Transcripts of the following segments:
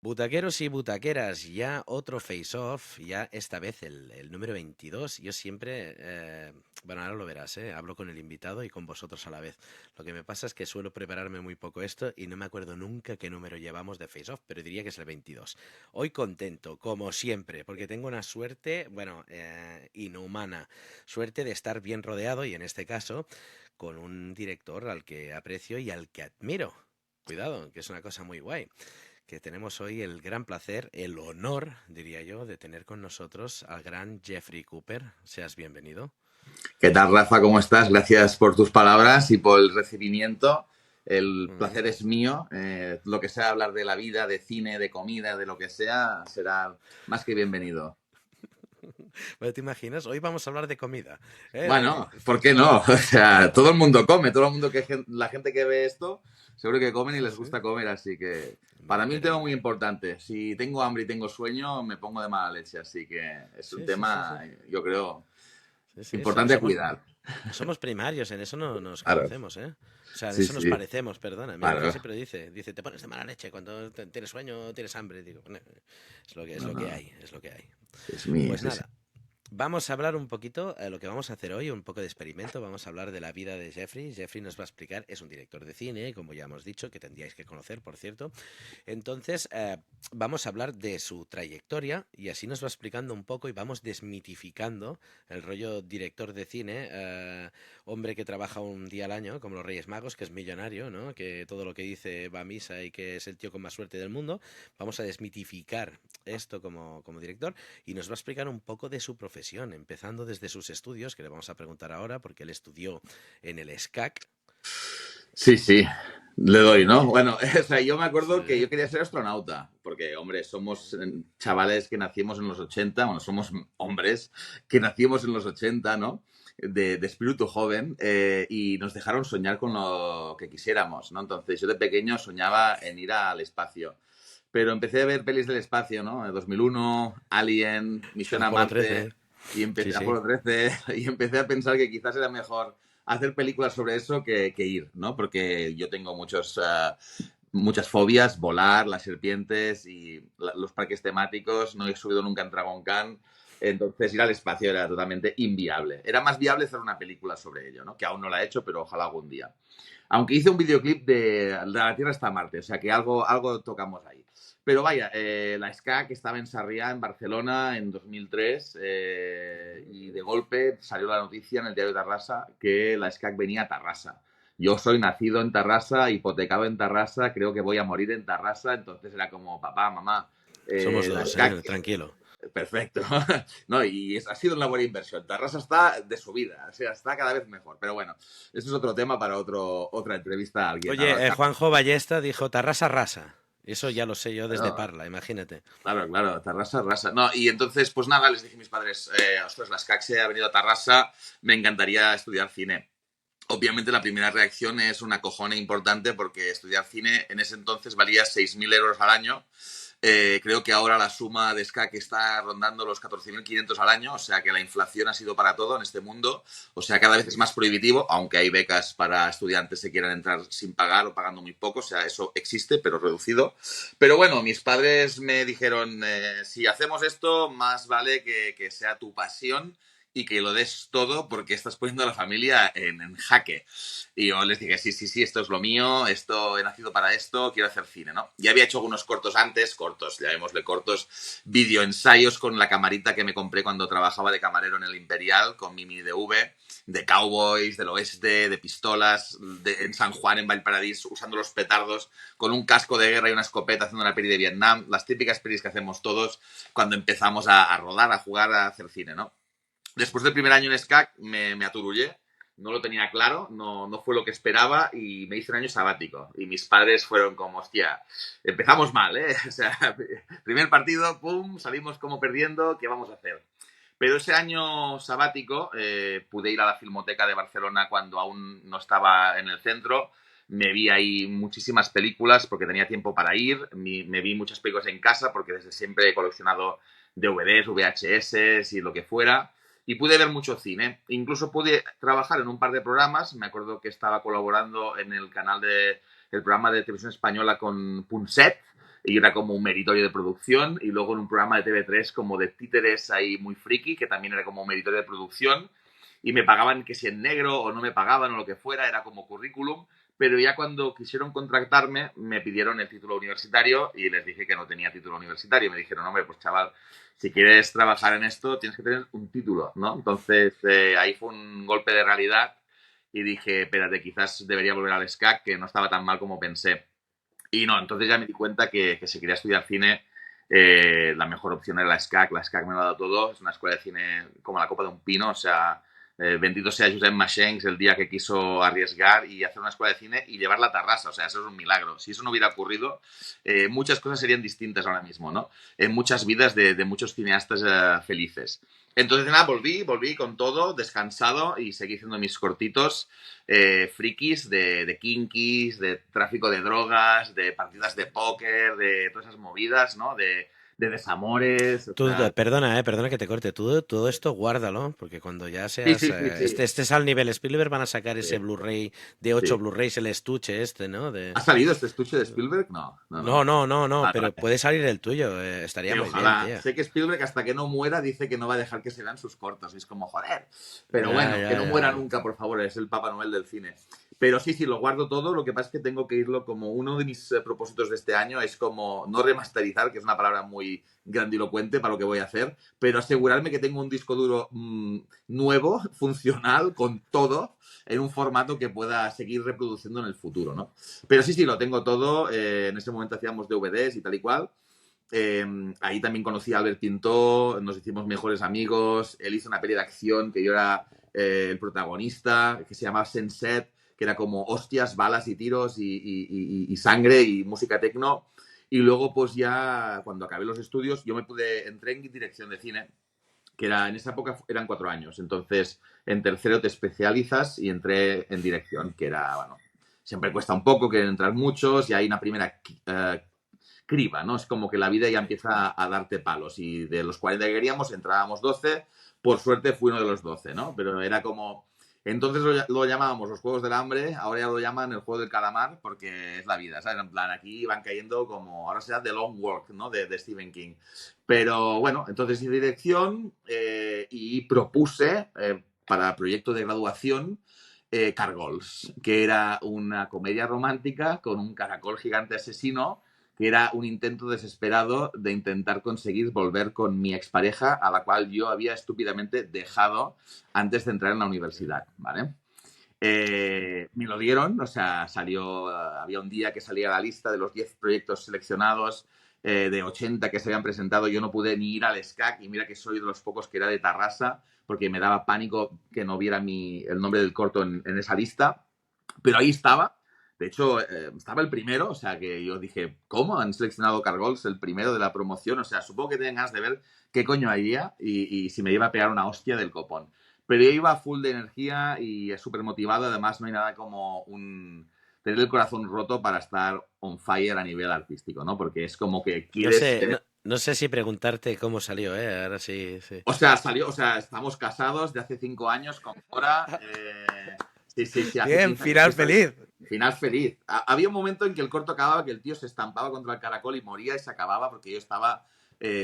Butaqueros y butaqueras, ya otro face-off, ya esta vez el número 22. Yo siempre, bueno, ahora lo verás, hablo con el invitado y con vosotros a la vez. Lo que me pasa es que suelo prepararme muy poco esto y no me acuerdo nunca qué número llevamos de face-off, pero diría que es el 22. Hoy contento, como siempre, porque tengo una suerte, bueno, inhumana, suerte de estar bien rodeado y en este caso con un director al que aprecio y al que admiro. Cuidado, que es una cosa muy guay que tenemos hoy el gran placer, el honor, diría yo, de tener con nosotros al gran Jeffrey Cooper. Seas bienvenido. ¿Qué tal, Rafa? ¿Cómo estás? Gracias por tus palabras y por el recibimiento. El Mm. placer es mío. Lo que sea hablar de la vida, de cine, de comida, de lo que sea, será más que bienvenido. Bueno, ¿te imaginas? Hoy vamos a hablar de comida. Bueno, ¿por qué no? O sea, todo el mundo come, todo el mundo la gente que ve esto, seguro que comen y Sí, les sí. gusta comer, así que para Hombre, mí un pero tema muy importante. Si tengo hambre y tengo sueño, me pongo de mala leche, así que es un sí, sí, sí, tema, sí. yo creo, Sí, sí. importante a cuidar. Somos primarios, en eso no nos Claro, conocemos, ¿eh? O sea, en sí, eso nos sí, parecemos, perdona. Mi mujer claro. siempre dice, te pones de mala leche cuando tienes sueño o tienes hambre. Digo, "Bueno, es No, lo que no, hay, es lo que hay. es mi, Pues sí, sí. nada, vamos a hablar un poquito, lo que vamos a hacer hoy, un poco de experimento, vamos a hablar de la vida de Jeffrey. Jeffrey nos va a explicar, es un director de cine, como ya hemos dicho, que tendríais que conocer, por cierto. Entonces, vamos a hablar de su trayectoria y así nos va explicando un poco y vamos desmitificando el rollo director de cine, hombre que trabaja un día al año, como los Reyes Magos, que es millonario, ¿no? Que todo lo que dice va a misa y que es el tío con más suerte del mundo. Vamos a desmitificar esto como director y nos va a explicar un poco de su profesión, empezando desde sus estudios, que le vamos a preguntar ahora, porque él estudió en el SCAC. Sí, sí, le doy, ¿no? Bueno, o sea, yo me acuerdo que Sí. yo quería ser astronauta, porque, hombre, somos chavales que nacimos en los 80, bueno, somos hombres que nacimos en los 80, ¿no? De espíritu joven, y nos dejaron soñar con lo que quisiéramos, ¿no? Entonces, yo de pequeño soñaba en ir al espacio. Pero empecé a ver pelis del espacio, ¿no? En 2001, Alien, Misión a Apolo Marte, 13. y Sí, empecé a sí. por 13, y empecé a pensar que quizás era mejor hacer películas sobre eso que ir, ¿no? Porque yo tengo muchas fobias, volar, las serpientes y los parques temáticos, no he subido nunca en Dragon Khan, entonces ir al espacio era totalmente inviable. Era más viable hacer una película sobre ello, ¿no? Que aún no la he hecho, pero ojalá algún día. Aunque hice un videoclip de la Tierra hasta Marte, o sea que algo tocamos ahí. Pero vaya, la SCA que estaba en Sarriá, en Barcelona, en 2003, y de golpe salió la noticia en el diario de Tarrasa que la SCAC venía a Tarrasa. Yo soy nacido en Tarrasa, hipotecado en Tarrasa, creo que voy a morir en Tarrasa, entonces era como, papá, mamá, Somos la dos, SCAC, tranquilo. perfecto. No, y ha sido una buena inversión. Tarrasa está de subida, o sea, está cada vez mejor. Pero bueno, eso es otro tema para otra entrevista a alguien. Oye, Ahora está. Juanjo Ballesta dijo Tarrasa rasa. Eso ya lo sé yo desde Bueno, Parla, imagínate. claro, claro, Tarrasa, Rasa. No, y entonces, pues nada, les dije a mis padres, ostras, la SCAC se ha venido a Tarrasa, me encantaría estudiar cine. Obviamente la primera reacción es una cojona importante porque estudiar cine en ese entonces valía 6.000 euros al año. Creo que ahora la suma de SCAC está rondando los 14.500 al año, o sea que la inflación ha sido para todo en este mundo, o sea, cada vez es más prohibitivo, aunque hay becas para estudiantes que quieran entrar sin pagar o pagando muy poco, o sea, eso existe, pero reducido. Pero bueno, mis padres me dijeron, si hacemos esto, más vale que sea tu pasión y que lo des todo porque estás poniendo a la familia en jaque. Y yo les dije, sí, sí, sí, esto es lo mío, esto he nacido para esto, quiero hacer cine, ¿no? Ya había hecho algunos cortos antes, cortos, llamémosle cortos, videoensayos con la camarita que me compré cuando trabajaba de camarero en el Imperial, con mi mini DV, de cowboys, del oeste, de pistolas, en San Juan, en Valparaíso, usando los petardos, con un casco de guerra y una escopeta, haciendo una peli de Vietnam, las típicas pelis que hacemos todos cuando empezamos a rodar, a jugar, a hacer cine, ¿no? Después del primer año en SCAC me aturullé, no lo tenía claro, no fue lo que esperaba y me hice un año sabático. Y mis padres fueron como, hostia, empezamos mal, ¿eh? O sea, primer partido, pum, salimos como perdiendo, ¿qué vamos a hacer? Pero ese año sabático pude ir a la Filmoteca de Barcelona cuando aún no estaba en el centro. Me vi ahí muchísimas películas porque tenía tiempo para ir. Me vi muchas películas en casa porque desde siempre he coleccionado DVDs, VHS y lo que fuera. Y pude ver mucho cine. Incluso pude trabajar en un par de programas. Me acuerdo que estaba colaborando en el programa de televisión española con Punset, y era como un meritorio de producción, y luego en un programa de TV3 como de títeres ahí muy friki, que también era como un meritorio de producción, y me pagaban que si en negro o no me pagaban o lo que fuera, era como currículum, pero ya cuando quisieron contratarme me pidieron el título universitario y les dije que no tenía título universitario. Me dijeron, hombre, pues chaval, si quieres trabajar en esto tienes que tener un título, ¿no? Entonces ahí fue un golpe de realidad y dije, espérate, quizás debería volver al SCAC, que no estaba tan mal como pensé. Y no, entonces ya me di cuenta que si quería estudiar cine, la mejor opción era la SCAC. La SCAC me lo ha dado todo. Es una escuela de cine como la copa de un pino. O sea, bendito sea Josep Machencs el día que quiso arriesgar y hacer una escuela de cine y llevarla a Tarrasa. O sea, eso es un milagro. Si eso no hubiera ocurrido, muchas cosas serían distintas ahora mismo, ¿no? En muchas vidas de muchos cineastas felices. Entonces, nada, volví con todo, descansado y seguí haciendo mis cortitos frikis de kinkis, de tráfico de drogas, de partidas de póker, de todas esas movidas, ¿no? De desamores, o Tú, sea... perdona que te corte, tú todo esto guárdalo, porque cuando ya Sí, seas, sí, sí, sí. estés al nivel Spielberg van a sacar ese Sí, Blu-ray de 8 sí. Blu-rays, el estuche este, ¿no? ¿Ha salido este estuche de Spielberg? No, no, No, no. no, no, no, Vale, pero vale. puede salir el tuyo, estaría Sí, muy bien, ojalá. tío. Sé que Spielberg hasta que no muera dice que no va a dejar que se vean sus cortos. Y es como, joder. Pero Ya, bueno, que ya, no muera ya. nunca, por favor. Es el Papá Noel del cine. Pero sí, sí, lo guardo todo. Lo que pasa es que tengo que irlo como uno de mis propósitos de este año. Es como no remasterizar, que es una palabra muy grandilocuente para lo que voy a hacer, pero asegurarme que tengo un disco duro nuevo, funcional, con todo, en un formato que pueda seguir reproduciendo en el futuro, ¿no? Pero sí, sí, lo tengo todo. En ese momento hacíamos DVDs y tal y cual. Ahí también conocí a Albert Pintó, nos hicimos mejores amigos, él hizo una peli de acción que yo era el protagonista, que se llamaba Senset, que era como hostias, balas y tiros y sangre y música tecno. Y luego, pues ya cuando acabé los estudios, entré en dirección de cine, que era, en esa época eran 4 años. Entonces, en tercero te especializas y entré en dirección, que era, bueno, siempre cuesta un poco, que entrar muchos y hay una primera criba, ¿no? Es como que la vida ya Sí. empieza a darte palos y de los 40 que queríamos entrábamos 12, por suerte fui uno de los 12, ¿no? Pero era como... Entonces lo llamábamos los Juegos del Hambre, ahora ya lo llaman el Juego del Calamar porque es la vida, ¿sabes? En plan, aquí van cayendo como, ahora será The Long Walk, ¿no? De Stephen King. Pero bueno, entonces hice dirección y propuse para proyecto de graduación Cargols, que era una comedia romántica con un caracol gigante asesino que era un intento desesperado de intentar conseguir volver con mi expareja, a la cual yo había estúpidamente dejado antes de entrar en la universidad, ¿vale? Me lo dieron, o sea, había un día que salía la lista de los 10 proyectos seleccionados de 80 que se habían presentado, yo no pude ni ir al SCAC y mira que soy de los pocos que era de Tarrasa porque me daba pánico que no viera el nombre del corto en esa lista, pero ahí estaba. De hecho, estaba el primero, o sea que yo dije, ¿cómo han seleccionado Cargols el primero de la promoción? O sea, supongo que tenían ganas de ver qué coño había y si me iba a pegar una hostia del copón. Pero yo iba full de energía y súper motivado. Además, no hay nada como tener el corazón roto para estar on fire a nivel artístico, ¿no? Porque es como que No quieres... sé, no sé si preguntarte cómo salió, ¿eh? Ahora sí, sí. O sea, estamos casados de hace 5 años con Cora. Sí, sí, sí, hace Bien, 15 años que final salió. feliz. Final feliz. Había un momento en que el corto acababa, que el tío se estampaba contra el caracol y moría y se acababa porque yo estaba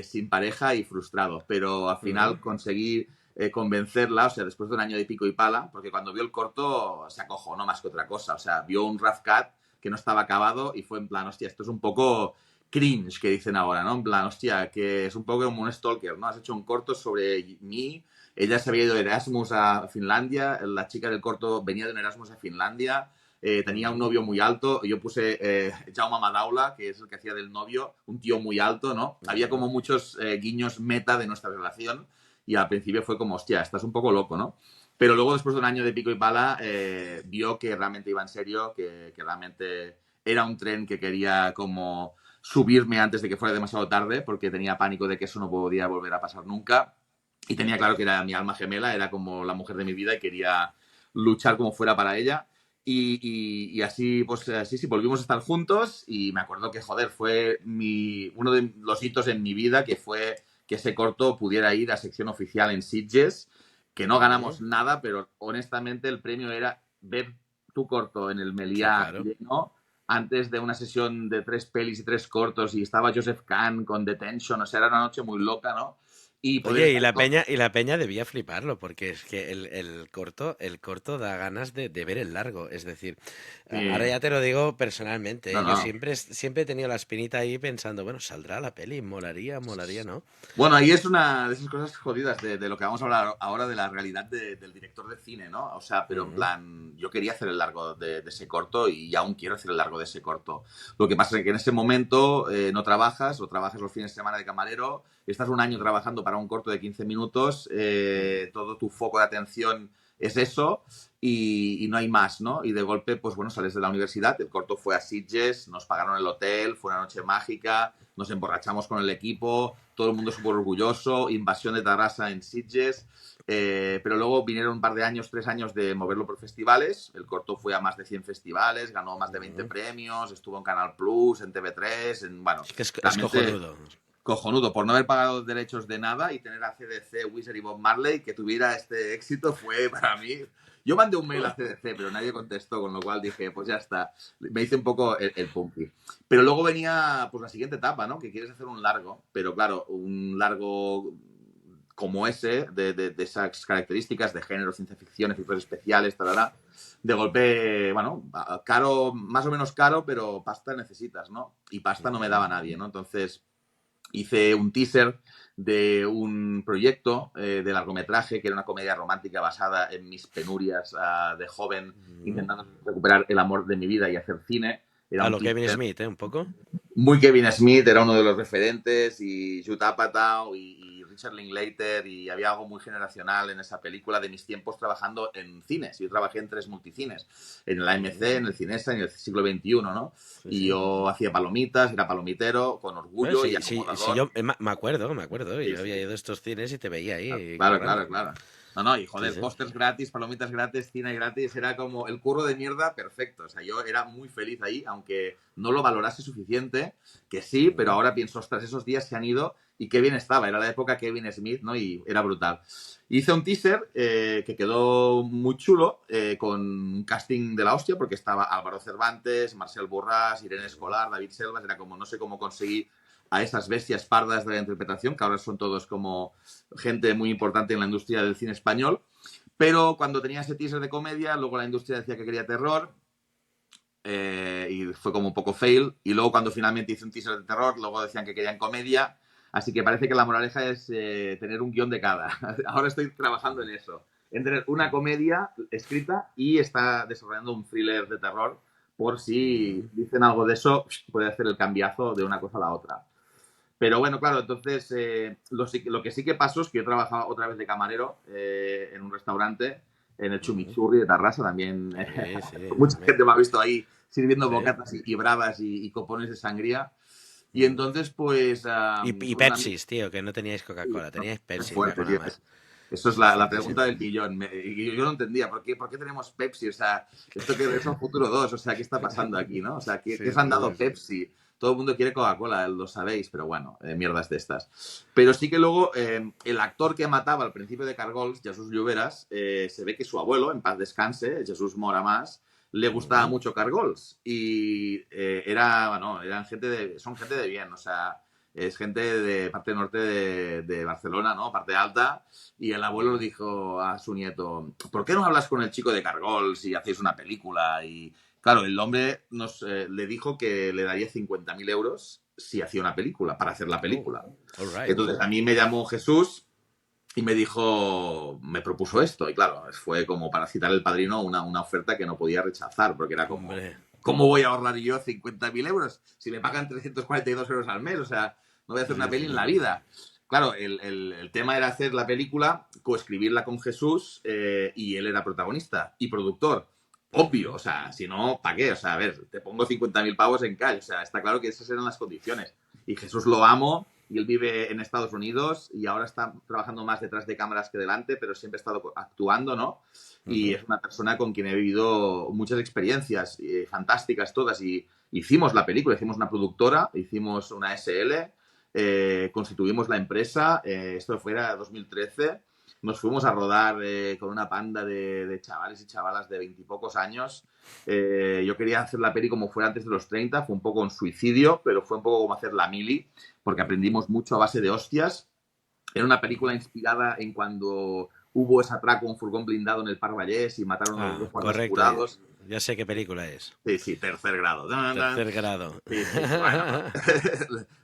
sin pareja y frustrado. Pero al final Ujú. conseguí convencerla, o sea, después de un año de pico y pala, porque cuando vio el corto se acojonó más que otra cosa. O sea, vio un rough cut que no estaba acabado y fue en plan, hostia, esto es un poco cringe que dicen ahora, ¿no? En plan, hostia, que es un poco como un stalker, ¿no? Has hecho un corto sobre mí, ella se había ido de Erasmus a Finlandia, la chica del corto venía de un Erasmus a Finlandia, tenía un Ujú. novio muy alto, yo puse Jaume Madaula, que es el que hacía del novio, un tío muy alto, ¿no? Había Ujú. como muchos guiños meta de nuestra relación y al principio fue como, hostia, estás un poco loco, ¿no? Pero luego, después de un año de pico y pala, vio que realmente iba en serio, que realmente era un tren que quería como subirme antes de que fuera demasiado tarde, porque tenía pánico de que eso no podía volver a pasar nunca. Y tenía claro que era mi alma gemela, era como la mujer de mi vida y quería luchar como fuera para ella. Y así, pues así, sí, volvimos a estar juntos y me acuerdo que, joder, fue uno de los hitos en mi vida que fue que ese corto pudiera ir a sección oficial en Sitges, que no Ujú. ganamos nada, pero honestamente el premio era ver tu corto en el Sí, Meliá claro. lleno, antes de una sesión de 3 pelis y 3 cortos y estaba Joseph Kahn con Detention, o sea, era una noche muy loca, ¿no? Y poder Oye, estar con... y la peña debía fliparlo, porque es que el corto da ganas de ver el largo. Es decir, ahora Sí, ya te lo digo personalmente, no, ¿eh? Yo no. siempre he tenido la espinita ahí pensando, bueno, saldrá la peli, molaría, ¿no? Bueno, ahí es una de esas cosas jodidas de lo que vamos a hablar ahora de la realidad del director de cine, ¿no? O sea, pero en Ujú. plan, yo quería hacer el largo de ese corto y aún quiero hacer el largo de ese corto. Lo que pasa es que en ese momento no trabajas o trabajas los fines de semana de camarero, estás un año Ujú. trabajando para un corto de 15 minutos, Ujú. todo tu foco de atención es eso y no hay más, ¿no? Y de golpe, pues bueno, sales de la universidad, el corto fue a Sitges, nos pagaron el hotel, fue una noche mágica, nos emborrachamos con el equipo, todo el mundo súper orgulloso, invasión de Tarrasa en Sitges, pero luego vinieron un par de años, 3 años de moverlo por festivales, el corto fue a más de 100 festivales, ganó más de 20 Ujú. premios, estuvo en Canal Plus, en TV3, bueno, Es que es realmente cojonudo. cojonudo, por no haber pagado derechos de nada y tener a CDC, Wizard y Bob Marley que tuviera este éxito fue para mí. Yo mandé un mail a CDC, pero nadie contestó, con lo cual dije, pues ya está. Me hice un poco el punky. Pero luego venía pues la siguiente etapa, ¿no? Que quieres hacer un largo, pero claro, un largo como ese, de esas características de género, ciencia ficción, efectos especiales, tal, de golpe, bueno, caro, más o menos caro, pero pasta necesitas, ¿no? Y pasta no me Ujú. daba nadie, ¿no? Entonces hice un teaser de un proyecto de largometraje que era una comedia romántica basada en mis penurias de joven Ujú. intentando recuperar el amor de mi vida y hacer cine. Era A un lo Kevin teaser Smith, ¿eh? Un poco. muy Kevin Smith, era uno de los referentes, y Judd Apatow y Richard Linklater, y había algo muy generacional en esa película de mis tiempos trabajando en cines. Yo trabajé en 3 multicines, en el Ujú. AMC, en el Cinesa, en el siglo XXI, ¿no? Sí, Y sí. yo hacía palomitas, era palomitero, con Bueno, orgullo y sí, acomodador. yo me acuerdo. Sí, Yo había sí. ido a estos cines y te veía ahí Claro, currando. claro, claro. No, no, y Sí, joder, sí. pósters gratis, palomitas gratis, cine gratis, era como el curro de mierda perfecto. O sea, yo era muy feliz ahí, aunque no lo valorase suficiente, que sí, pero Ujú. ahora pienso, ostras, esos días se han ido y qué bien estaba. Era la época Kevin Smith, ¿no? Y era brutal. Hice un teaser que quedó muy chulo, con un casting de la hostia, porque estaba Álvaro Cervantes, Marcel Borràs, Irene Escolar, David Selvas, era como no sé cómo conseguí a esas bestias pardas de la interpretación, que ahora son todos como gente muy importante en la industria del cine español. Pero cuando tenía ese teaser de comedia, luego la industria decía que quería terror, y fue como un poco fail. Y luego cuando finalmente hice un teaser de terror, luego decían que querían comedia. Así que parece que la moraleja es tener un guión de cada. Ahora estoy trabajando en eso. En tener una comedia escrita y está desarrollando un thriller de terror por si Ujú. dicen algo de eso, puede hacer el cambiazo de una cosa a la otra. Pero bueno, claro, entonces lo que sí que pasó es que yo trabajaba otra vez de camarero en un restaurante en el Ujú. Chumichurri de Tarrasa. También Sí, sí, mucha hombre. gente me ha visto ahí sirviendo Sí. bocatas y bravas y copones de sangría. Y Ujú. entonces, pues, Y con un amigo... Pepsis, tío, que no teníais Coca-Cola, teníais Qué Pepsis fuerte, nada tío. más. Eso es Eso es la pregunta fuertísimo. del billón. Y yo no entendía, ¿por qué tenemos Pepsi? O sea, esto que es un futuro 2, o sea, ¿qué está pasando aquí, no? O sea, ¿qué Sí, os han sí, dado sí, sí. Pepsi? Todo el mundo quiere Coca-Cola, lo sabéis, pero bueno, mierdas de estas. Pero sí que luego el actor que mataba al principio de Cargols, Jesús Lluveras, se ve que su abuelo, en paz descanse, Jesús Mora Más, le gustaba Ujú. mucho Cargols. Y bueno, son gente de bien, o sea, es gente de parte norte de Barcelona, ¿no? Parte alta. Y el abuelo Ujú. dijo a su nieto, ¿por qué no hablas con el chico de Cargol si hacéis una película? Y claro, el hombre le dijo que le daría 50.000 euros si hacía una película, para hacer la Oh, película. all right. Entonces a mí me llamó Jesús y me dijo, me propuso esto. Y claro, fue como para citar el padrino una oferta que no podía rechazar, porque era como, Hombre. ¿cómo voy a ahorrar yo 50.000 euros si me pagan 342 euros al mes? O sea, no voy a hacer una Sí, peli en sí. la vida. Claro, el tema era hacer la película, coescribirla con Jesús, y él era protagonista y productor. Obvio, Ujú. o sea, si no, ¿para qué? O sea, a ver, te pongo 50.000 pavos en cash, o sea, está claro que esas eran las condiciones. Y Jesús lo amo, y él vive en Estados Unidos y ahora está trabajando más detrás de cámaras que delante, pero siempre ha estado actuando, ¿no? Y Ujú. es una persona con quien he vivido muchas experiencias fantásticas todas, y hicimos la película, hicimos una productora, hicimos una SL, constituimos la empresa, esto fuera 2013, nos fuimos a rodar con una panda de chavales y chavalas de 20 y pocos años. Yo quería hacer la peli como fuera antes de los 30, fue un poco un suicidio, pero fue un poco como hacer la mili, porque Ujú, aprendimos mucho a base de hostias. Era una película ujú. inspirada en cuando hubo ese atraco a un furgón blindado en el Parc Vallès y mataron a los Ah, dos guardas correcto. jurados. Ya sé qué película es. Sí, sí, tercer grado. Dun, dun. Tercer grado. Sí, sí, bueno,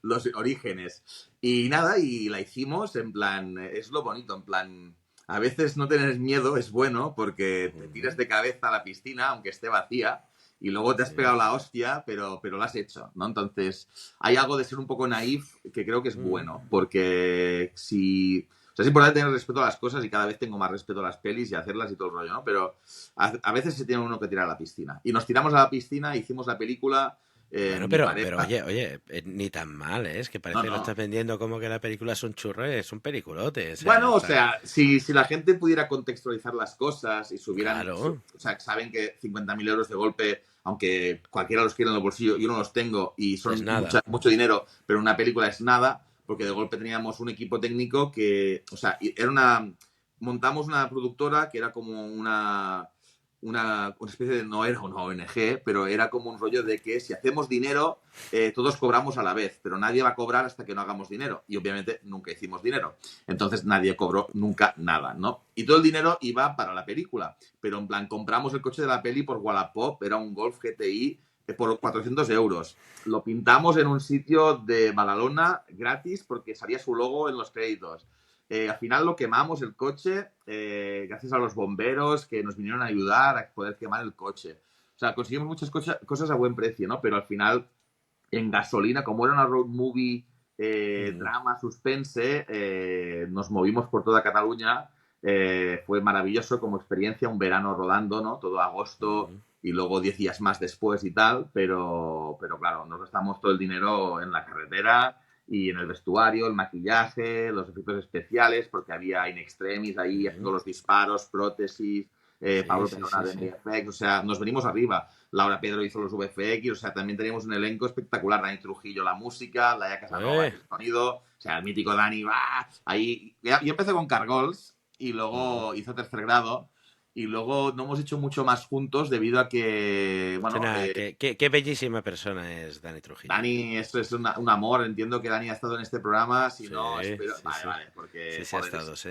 los orígenes. Y nada, y la hicimos en plan, es lo bonito, en plan, a veces no tener miedo es bueno porque te tiras Ujú, de cabeza a la piscina, aunque esté vacía, y luego te has sí. pegado la hostia, pero lo has hecho, ¿no? Entonces, hay algo de ser un poco naif que creo que es Mm. bueno, porque si... O sea, es importante tener respeto a las cosas y cada vez tengo más respeto a las pelis y hacerlas y todo el rollo, ¿no? Pero a veces se tiene uno que tirar a la piscina. Y nos tiramos a la piscina, hicimos la película, Bueno, mi pero pareja... oye, ni tan mal, ¿eh? Es que No, parece que lo no. estás vendiendo como que la película es un churro, es un peliculote, o sea, Bueno, o está sea, si la gente pudiera contextualizar las cosas y subieran, claro, o sea, saben que 50.000 euros de golpe, aunque cualquiera los quiera en el bolsillo, yo no los tengo y es son nada. mucho dinero, pero una película es nada, porque de golpe teníamos un equipo técnico que, o sea, montamos una productora que era como una especie de, no era una ONG, pero era como un rollo de que si hacemos dinero, todos cobramos a la vez, pero nadie va a cobrar hasta que no hagamos dinero. Y obviamente nunca hicimos dinero. Entonces nadie cobró nunca nada, ¿no? Y todo el dinero iba para la película. Pero en plan, compramos el coche de la peli por Wallapop, era un Golf GTI por 400 euros. Lo pintamos en un sitio de Badalona gratis porque salía su logo en los créditos. Al final lo quemamos el coche gracias a los bomberos que nos vinieron a ayudar a poder quemar el coche. O sea, conseguimos muchas cosas a buen precio, ¿no? Pero al final en gasolina, como era una road movie, Mm, drama, suspense, nos movimos por toda Cataluña. Fue maravilloso como experiencia, un verano rodando, ¿no? Todo agosto mm. y luego 10 días más después y tal, pero claro, nos gastamos todo el dinero en la carretera y en el vestuario, el maquillaje, los efectos especiales, porque había in extremis ahí haciendo Sí, los disparos, prótesis, sí, Pablo sí, Perona sí, de sí. VFX, o sea, nos venimos arriba. Laura Pedro hizo los VFX, o sea, también teníamos un elenco espectacular. Dani Trujillo la música, Laia Casanova Eh, el sonido, o sea, el mítico Dani va ahí. Yo empecé con Cargols y mm. luego hizo tercer grado y luego no hemos hecho mucho más juntos debido a que, bueno, Nada, qué bellísima persona es Dani Trujillo. Dani, esto es un amor. Entiendo que Dani ha estado en este programa. Si Sí, no, espero. sí, Vale, sí. vale, Sí, porque, sí ha joder, estado, sí.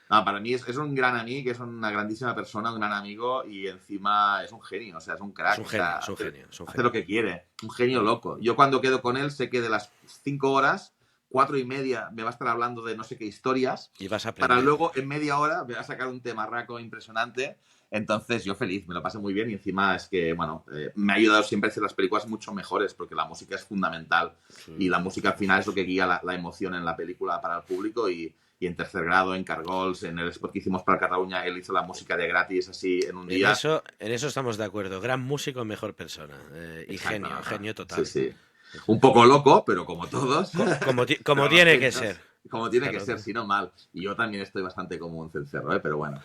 no, para mí es un gran amigo, es una grandísima persona, un gran amigo y encima es un genio, o sea, es un Es crack, un o genio, sea, es un genio, es un hace lo genio. que quiere, un genio Mm, loco. Yo cuando quedo con él sé que de las 5 horas, 4:30 me va a estar hablando de no sé qué historias, y vas a para aprender. luego en media hora me va a sacar un temarraco impresionante. Entonces yo feliz, me lo pasé muy bien y encima es que, bueno, me ha ayudado siempre a hacer las películas mucho mejores porque la música es fundamental y la Sí, música al sí, final sí, es lo sí. que guía la emoción en la película para el público y en tercer grado, en Cargols, en el spot que hicimos para Cataluña, él hizo la música de gratis así en un día. En eso estamos de acuerdo. Gran músico, mejor persona. Y Exacto, no, genio, no. genio Sí, total. sí. Sí, sí, Un sí. poco loco, pero como todos. Como Pero los tiene que ser. genios, como tiene que Claro. ser, si no mal. Y yo también estoy bastante como un cencerro, ¿eh? Pero bueno.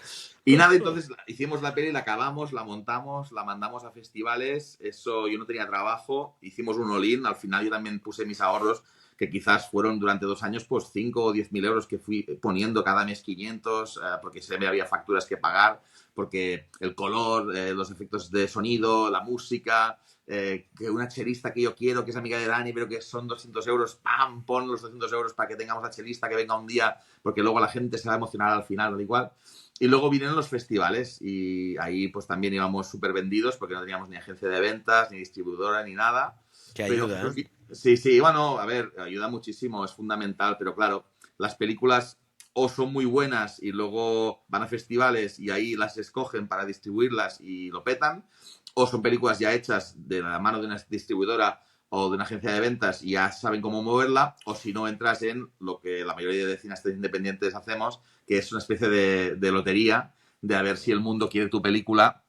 Y nada, entonces hicimos la peli, la acabamos, la montamos, la mandamos a festivales. Eso yo no tenía trabajo. Hicimos un all-in. Al final yo también puse mis ahorros, que quizás fueron durante 2 años, pues 5 o 10 mil euros que fui poniendo cada mes 500, porque se me había facturas que pagar, porque el color, los efectos de sonido, la música, que una chelista que yo quiero, que es amiga de Dani, pero que son 200 euros, ¡pam! Pon los 200 euros para que tengamos la chelista que venga un día, porque luego la gente se va a emocionar al final, al igual. Y luego vinieron los festivales y ahí pues también íbamos súper vendidos porque no teníamos ni agencia de ventas, ni distribuidora, ni nada. Que Pero ayuda, ¿eh? sí, sí, bueno, a ver, ayuda muchísimo, es fundamental, pero claro, las películas o son muy buenas y luego van a festivales y ahí las escogen para distribuirlas y lo petan, o son películas ya hechas de la mano de una distribuidora o de una agencia de ventas y ya saben cómo moverla, o si no entras en lo que la mayoría de cineastas independientes hacemos, que es una especie de lotería de a ver si el mundo quiere tu película.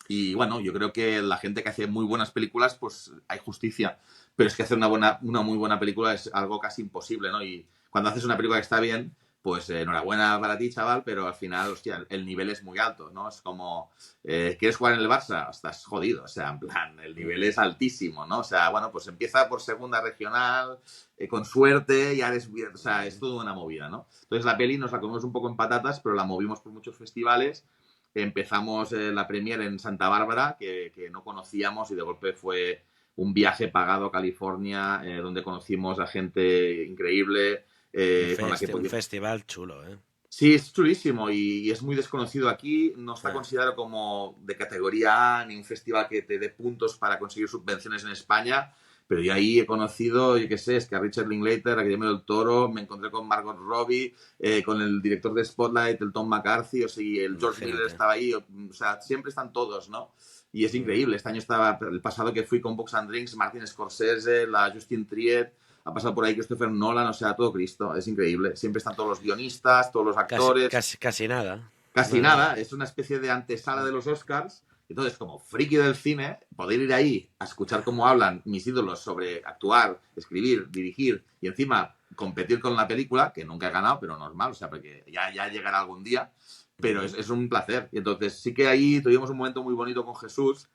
Y bueno, yo creo que la gente que hace muy buenas películas, pues hay justicia. Pero es que hacer una muy buena película es algo casi imposible, ¿no? Y cuando haces una película que está bien, pues enhorabuena para ti, chaval, pero al final, hostia, el nivel es muy alto, ¿no? Es como, ¿quieres jugar en el Barça? Estás jodido, o sea, en plan, el nivel es altísimo, ¿no? O sea, bueno, pues empieza por segunda regional, con suerte, ya eres, o sea, es toda una movida, ¿no? Entonces la peli nos la comimos un poco en patatas, pero la movimos por muchos festivales. Empezamos la premiere en Santa Bárbara, que no conocíamos, y de golpe fue un viaje pagado a California, donde conocimos a gente increíble, con la que Un podíamos... festival chulo, ¿eh? Sí, es chulísimo y es muy desconocido aquí. No está Ah, considerado como de categoría A ni un festival que te dé puntos para conseguir subvenciones en España. Pero yo ahí he conocido, yo qué sé, es que a Richard Linklater, a Guillermo del Toro, me encontré con Margot Robbie, con el director de Spotlight, el Tom McCarthy, o sea, y el George Miller imagínate. estaba ahí. O sea, siempre están todos, ¿no? Y es increíble. Este año estaba, el pasado que fui con Books and Drinks, Martin Scorsese, la Justin Triet, ha pasado por ahí Christopher Nolan, o sea, todo Cristo, es increíble. Siempre están todos los guionistas, todos los actores, Casi nada. casi Nada. nada, es una especie de antesala de los Oscars. Entonces, como friki del cine, poder ir ahí a escuchar cómo hablan mis ídolos sobre actuar, escribir, dirigir y encima competir con la película, que nunca he ganado, pero normal, o sea, porque ya llegará algún día, pero es un placer. Y entonces sí que ahí tuvimos un momento muy bonito con Jesús,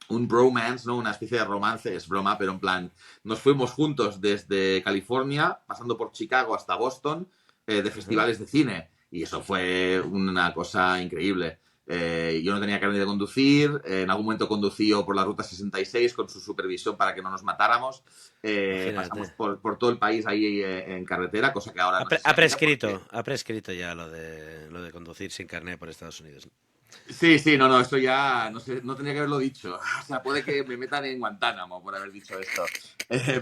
un bromance, ¿no? Una especie de romance, es broma, pero en plan, nos fuimos juntos desde California, pasando por Chicago hasta Boston, de festivales de cine. Y eso fue una cosa increíble. Yo no tenía carne de conducir, en algún momento conducí por la Ruta 66 con su supervisión para que no nos matáramos. Pasamos Imagínate. por todo el país ahí en carretera, cosa que ahora no se haría porque Ha prescrito ya lo de conducir sin carnet por Estados Unidos. sí, sí, no, eso ya, no sé, no tenía que haberlo dicho. O sea, puede que me metan en Guantánamo por haber dicho esto.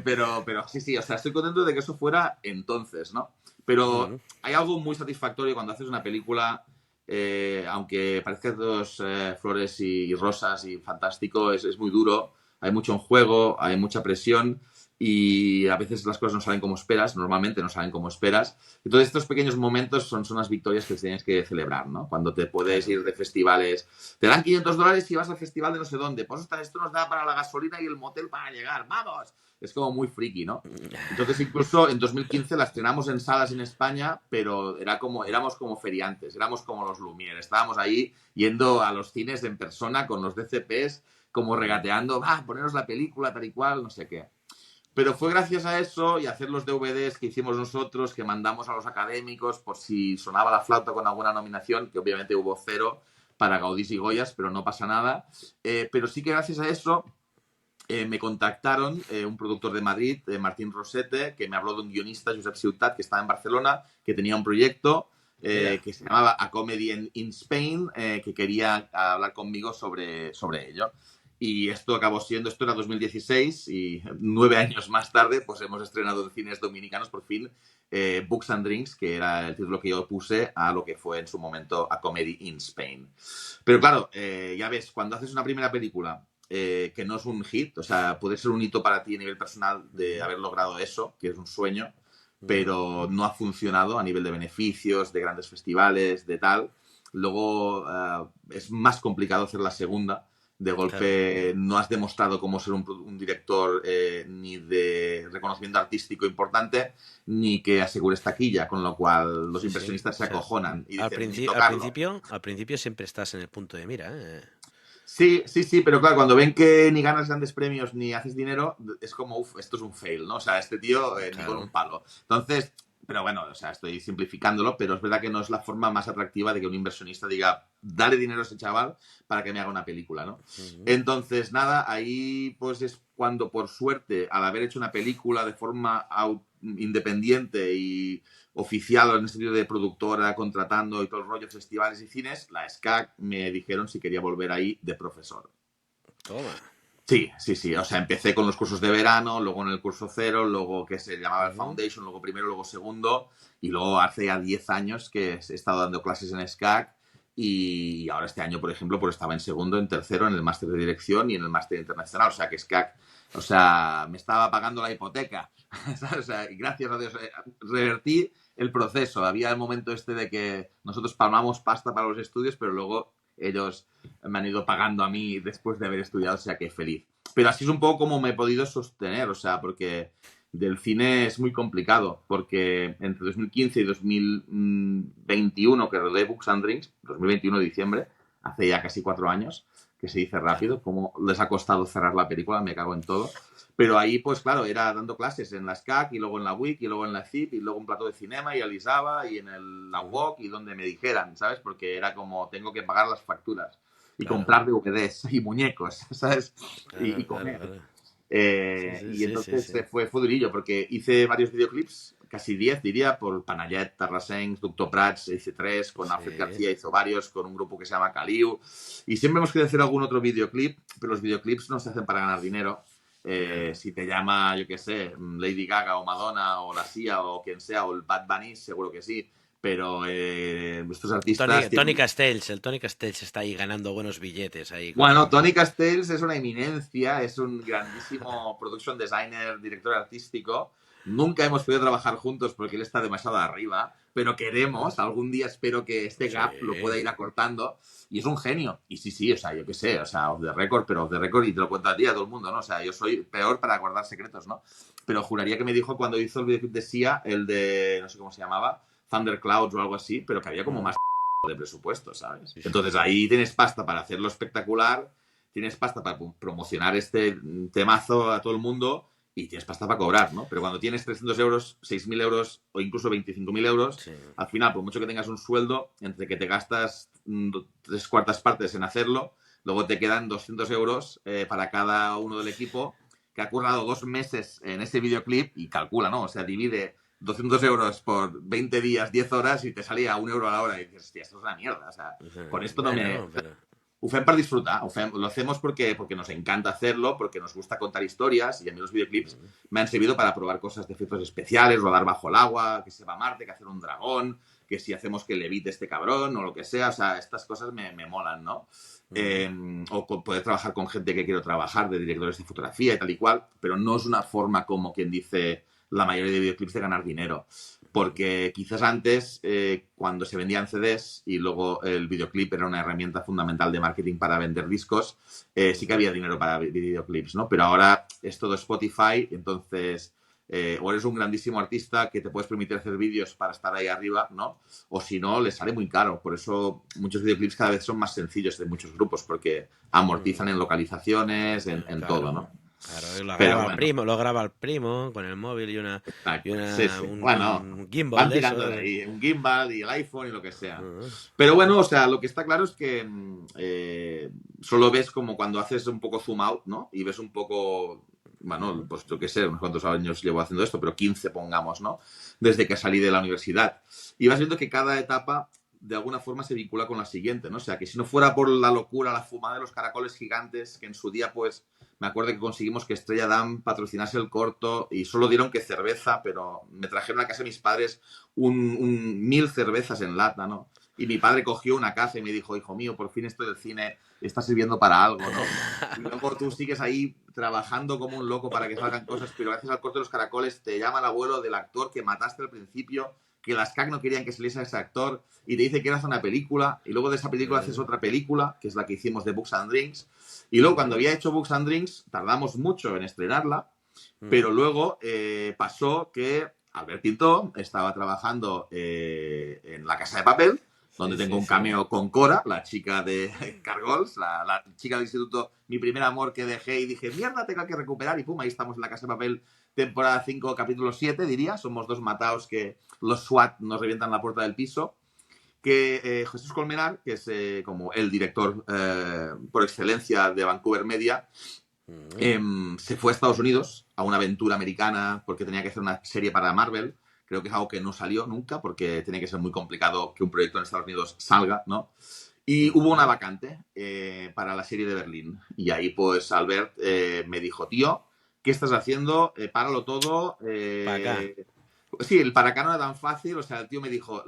Pero sí, sí, o sea, estoy contento de que eso fuera entonces, ¿no? Pero Mm, hay algo muy satisfactorio cuando haces una película, aunque parezca dos flores y rosas y fantástico, es muy duro, hay mucho en juego, hay mucha presión y a veces las cosas no salen como esperas, normalmente no salen como esperas. Entonces, estos pequeños momentos son las victorias que tienes que celebrar, ¿no? Cuando te puedes claro. ir de festivales, te dan $500 y vas al festival de no sé dónde. Pues ostras, esto nos da para la gasolina y el motel para llegar. ¡Vamos! Es como muy friki, ¿no? Entonces, incluso en 2015 la estrenamos en salas en España, pero éramos como feriantes, éramos como los Lumière. Estábamos ahí yendo a los cines en persona con los DCPs, como regateando, va, poneros la película tal y cual, no sé qué. Pero fue gracias a eso y a hacer los DVDs que hicimos nosotros, que mandamos a los académicos por si sonaba la flauta con alguna nominación, que obviamente hubo cero para Gaudís y Goyas, pero no pasa nada. Pero sí que gracias a eso me contactaron un productor de Madrid, Martín Rosete, que me habló de un guionista, Josep Ciutat, que estaba en Barcelona, que tenía un proyecto Mira, que se llamaba A Comedy in Spain, que quería hablar conmigo sobre ello. Y esto acabó siendo, esto era 2016 y 9 años más tarde, pues hemos estrenado en cines dominicanos por fin Books and Drinks, que era el título que yo puse a lo que fue en su momento A Comedy in Spain. Pero claro, ya ves, cuando haces una primera película que no es un hit, o sea, puede ser un hito para ti a nivel personal de haber logrado eso, que es un sueño, pero no ha funcionado a nivel de beneficios, de grandes festivales, de tal. Luego es más complicado hacer la segunda. De claro. golpe no has demostrado cómo ser un director ni de reconocimiento artístico importante, ni que asegures taquilla, con lo cual los Sí, sí. inversionistas O se sea, acojonan y dicen, ni tocarlo. al principio siempre estás en el punto de mira, ¿eh? Sí, sí, sí, pero claro, cuando ven que ni ganas grandes premios ni haces dinero, es como, uff, esto es un fail, ¿no? O sea, este tío ni con un Claro. palo. Entonces, pero bueno, o sea, estoy simplificándolo, pero es verdad que no es la forma más atractiva de que un inversionista diga, dale dinero a ese chaval para que me haga una película, ¿no? Ujú. Entonces, nada, ahí pues es cuando por suerte, al haber hecho una película de forma independiente y oficial en el sentido de productora, contratando y todo el rollo, festivales y cines, la SCAC me dijeron si quería volver ahí de profesor. Toma. Sí, sí, sí. O sea, empecé con los cursos de verano, luego en el curso cero, luego que se llamaba el Ujú. Foundation, luego primero, luego segundo, y luego hace ya 10 años que he estado dando clases en SCAC y ahora este año, por ejemplo, pues estaba en segundo, en tercero, en el máster de dirección y en el máster internacional. O sea, que SCAC, o sea, me estaba pagando la hipoteca. O sea, y gracias a Dios, revertí el proceso. Había el momento este de que nosotros palmamos pasta para los estudios, pero luego ellos me han ido pagando a mí después de haber estudiado, o sea que feliz. Pero así es un poco como me he podido sostener, o sea, porque del cine es muy complicado, porque entre 2015 y 2021, que rodé Books and Drinks, 2021 de diciembre, hace ya casi 4 años, que se dice Claro, rápido, cómo les ha costado cerrar la película, me cago en todo. Pero ahí, pues claro, era dando clases en la SCAC y luego en la WIC y luego en la CIP y luego un plato de cinema y Alisaba y en la UOC y donde me dijeran, ¿sabes? Porque era como, tengo que pagar las facturas y claro, comprar DVDs y muñecos, ¿sabes? Y claro, claro, comer. claro. Sí, sí, Y sí, sí, entonces sí. fue durillo porque hice varios videoclips, casi 10 diría, por Panayet, Tarrasencs, Doctor Prats, hice 3, con Alfred Sí, García hizo varios, con un grupo que se llama Caliu. Y siempre hemos querido hacer algún otro videoclip, pero los videoclips no se hacen para ganar dinero. ya. Si te llama, yo qué sé, Lady Gaga o Madonna o la Sia o quien sea, o el Bad Bunny, seguro que sí. Pero estos artistas Tony tienen. Castells, el Tony Castells está ahí ganando buenos billetes ahí Bueno, con... Tony Castells es una eminencia, es un grandísimo production designer, director artístico. Nunca hemos podido trabajar juntos porque él está demasiado arriba, pero queremos, algún día espero que este Sí, gap lo pueda ir acortando. Y es un genio. Y sí, sí, o sea, yo qué sé, o sea, off the record, pero off the record, y te lo cuento a ti, a todo el mundo, ¿no? O sea, yo soy peor para guardar secretos, ¿no? Pero juraría que me dijo cuando hizo el videoclip de Sia, el de, no sé cómo se llamaba, Thunderclouds o algo así, pero que había como más de presupuesto, ¿sabes? sí, sí, Entonces sí. ahí tienes pasta para hacerlo espectacular, tienes pasta para promocionar este temazo a todo el mundo y tienes pasta para cobrar, ¿no? Pero cuando tienes 300 euros, 6.000 euros o incluso 25.000 euros, Sí. al final, por mucho que tengas un sueldo, entre que te gastas 3/4 partes en hacerlo, luego te quedan 200 euros para cada uno del equipo que ha currado 2 meses en ese videoclip y calcula, ¿no? O sea, divide 200 euros por 20 días, 10 horas y te salía 1 euro a la hora y dices, hostia, esto es una mierda. O sea, con esto no me. Bueno, pero... Ho fem per disfrutar, lo hacemos porque nos encanta hacerlo, porque nos gusta contar historias y a mí los videoclips me han servido para probar cosas de efectos especiales, rodar bajo el agua, que se va a Marte, que hacer un dragón, que si hacemos que levite este cabrón o lo que sea, o sea, estas cosas me molan, ¿no? O poder trabajar con gente que quiero trabajar, de directores de fotografía y tal y cual, pero no es una forma como quien dice la mayoría de videoclips de ganar dinero. Porque quizás antes, cuando se vendían CDs y luego el videoclip era una herramienta fundamental de marketing para vender discos, sí que había dinero para videoclips, ¿no? Pero ahora es todo Spotify, entonces o eres un grandísimo artista que te puedes permitir hacer vídeos para estar ahí arriba, ¿no? O si no, les sale muy caro. Por eso muchos videoclips cada vez son más sencillos de muchos grupos, porque amortizan en localizaciones, en todo, Claro, ¿no? claro, Pero bueno, lo graba el primo con el móvil y exacto. Sí, una, sí. Bueno, un gimbal van de tirando de eso. ahí un gimbal y el iPhone y lo que sea. Ah, Pero bueno, o sea, lo que está claro es que solo ves como cuando haces un poco zoom out, ¿no? Y ves un poco, bueno, pues yo qué sé, unos cuantos años llevo haciendo esto, pero 15 pongamos, ¿no? Desde que salí de la universidad. Y vas viendo que cada etapa de alguna forma se vincula con la siguiente, ¿no? O sea, que si no fuera por la locura, la fumada de los caracoles gigantes, que en su día, pues, me acuerdo que conseguimos que Estrella Damm patrocinase el corto y solo dieron que cerveza, pero me trajeron a casa mis padres 1000 cervezas en lata, ¿no? Y mi padre cogió una caja y me dijo, hijo mío, por fin esto del cine está sirviendo para algo, ¿no? Y luego tú sigues ahí trabajando como un loco para que salgan cosas, pero gracias al corte de los caracoles te llama el abuelo del actor que mataste al principio, que las CAC no querían que saliese ese actor, y te dice que hacer una película, y luego de esa película haces otra película, que es la que hicimos de Books and Drinks, y luego cuando había hecho Books and Drinks, tardamos mucho en estrenarla, pero luego pasó que Albert Pintó estaba trabajando en La Casa de Papel, sí, donde tengo sí, un sí. cameo con Cora, la chica de Cargols, la chica del instituto, mi primer amor que dejé y dije, mierda, tengo que recuperar, y pum, ahí estamos en La Casa de Papel, temporada 5, capítulo 7, diría, somos dos mataos que los SWAT nos revientan la puerta del piso, que Jesús Colmenar, que es como el director por excelencia de Vancouver Media, se fue a Estados Unidos a una aventura americana porque tenía que hacer una serie para Marvel. Creo que es algo que no salió nunca porque tiene que ser muy complicado que un proyecto en Estados Unidos salga, ¿no? Y hubo una vacante para la serie de Berlín. Y ahí pues Albert me dijo, tío, ¿qué estás haciendo? Páralo todo. Para acá. Sí, el para acá no era tan fácil. O sea, el tío me dijo,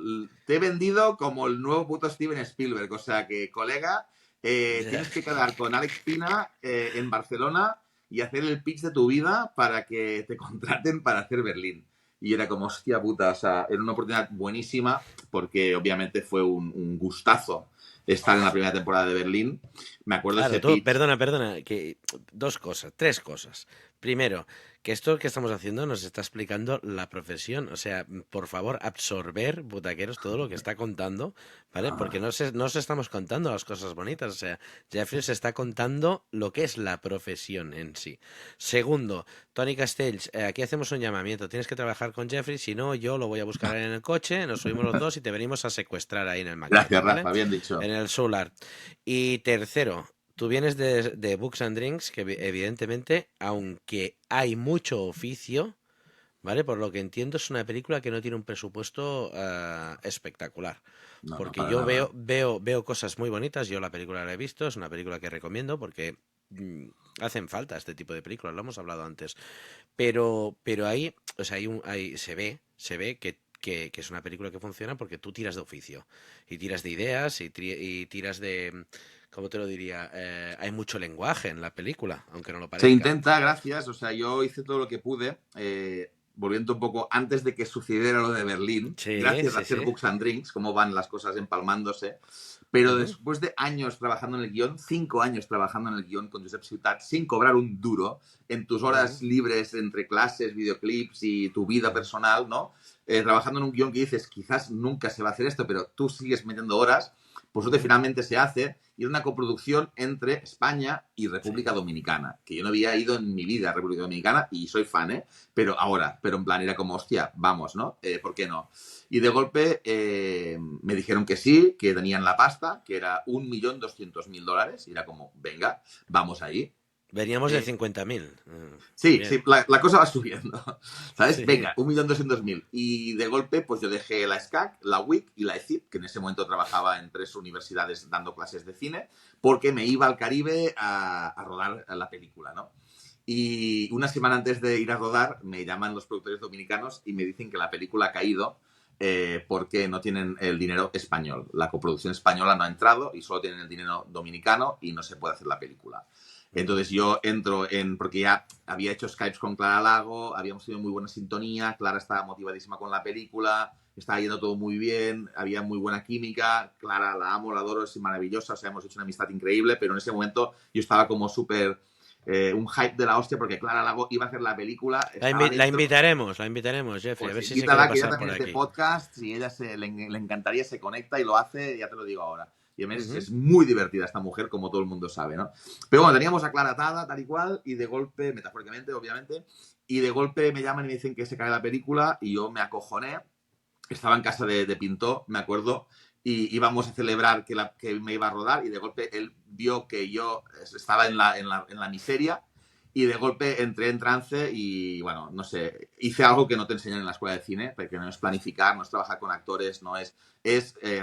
te he vendido como el nuevo puto Steven Spielberg. O sea, que colega, Ya. tienes que quedar con Alex Pina en Barcelona y hacer el pitch de tu vida para que te contraten para hacer Berlín. Y era como, hostia puta, o sea, era una oportunidad buenísima porque obviamente fue un gustazo estar en la primera temporada de Berlín. Me acuerdo de Claro, ese tú, pitch. perdona, que dos cosas, tres cosas. Primero, que esto que estamos haciendo nos está explicando la profesión. O sea, por favor, absorber, butaqueros, todo lo que está contando, ¿vale? Porque no os estamos contando las cosas bonitas. O sea, Jeffrey se está contando lo que es la profesión en sí. Segundo, Tony Castells, aquí hacemos un llamamiento. Tienes que trabajar con Jeffrey, si no, yo lo voy a buscar en el coche, nos subimos los dos y te venimos a secuestrar ahí en el Gracias, McLaren, ¿vale? Rafa, bien dicho. En el Solar. Y tercero, tú vienes de Books and Drinks, que evidentemente, aunque hay mucho oficio, ¿vale? Por lo que entiendo, es una película que no tiene un presupuesto espectacular. No, no, Porque para yo nada. veo cosas muy bonitas, yo la película la he visto, es una película que recomiendo porque hacen falta este tipo de películas, lo hemos hablado antes. Pero ahí, o sea, se ve que es una película que funciona porque tú tiras de oficio y tiras de ideas y tiras de, ¿cómo te lo diría? Hay mucho lenguaje en la película, aunque no lo Se parezca. intenta, gracias. O sea, yo hice todo lo que pude, volviendo un poco antes de que sucediera lo de Berlín, Sí, gracias a sí, hacer sí. Books and Drinks, cómo van las cosas empalmándose. Pero Ujú. después de años trabajando en el guión, 5 años trabajando en el guión con Josep Ciutat, sin cobrar un duro, en tus horas Ujú. libres entre clases, videoclips y tu vida Ujú. personal, ¿no? Trabajando en un guión que dices, quizás nunca se va a hacer esto, pero tú sigues metiendo horas, pues eso Ujú. finalmente se hace, y es una coproducción entre España y Sí. República Dominicana, que yo no había ido en mi vida a República Dominicana y soy fan, ¿eh? Pero ahora, pero en plan era como, hostia, vamos, ¿no? ¿Por qué no? Y de golpe me dijeron que sí, que tenían la pasta, que era 1.200.000 dólares, y era como, venga, vamos ahí. Veníamos de Eh, 50.000. Sí, Bien. sí, la cosa va subiendo, ¿sabes? Sí. Venga, 1.200.000. Y de golpe, pues yo dejé la SCAC, la WIC y la ECIP, que en ese momento trabajaba en 3 universidades dando clases de cine, porque me iba al Caribe a rodar la película, ¿no? Y una semana antes de ir a rodar, me llaman los productores dominicanos y me dicen que la película ha caído porque no tienen el dinero español. La coproducción española no ha entrado y solo tienen el dinero dominicano y no se puede hacer la película. Mm. Entonces yo entro porque ya había hecho Skypes con Clara Lago, habíamos tenido muy buena sintonía, Clara estaba motivadísima con la película, estaba yendo todo muy bien, había muy buena química, Clara la amo, la adoro, es maravillosa, o sea, hemos hecho una amistad increíble, pero en ese momento yo estaba como súper un hype de la hostia porque Clara Lago iba a hacer la película, estaba dentro. La invitaremos, Jeffrey, a Pues ver si se quiere invítala, que ella pasar también por es de aquí. podcast y ella le encantaría, se conecta y lo hace, ya te lo digo ahora. Y además Ujú. es muy divertida esta mujer, como todo el mundo sabe, ¿no? Pero bueno, teníamos a Clara atada, tal y cual, y de golpe, metafóricamente, obviamente, y de golpe me llaman y me dicen que se cae la película y yo me acojoné. Estaba en casa de Pintó, me acuerdo, y íbamos a celebrar que me iba a rodar y de golpe él vio que yo estaba en la miseria y de golpe entré en trance y, bueno, no sé, hice algo que no te enseñan en la escuela de cine, porque no es planificar, no es trabajar con actores, no es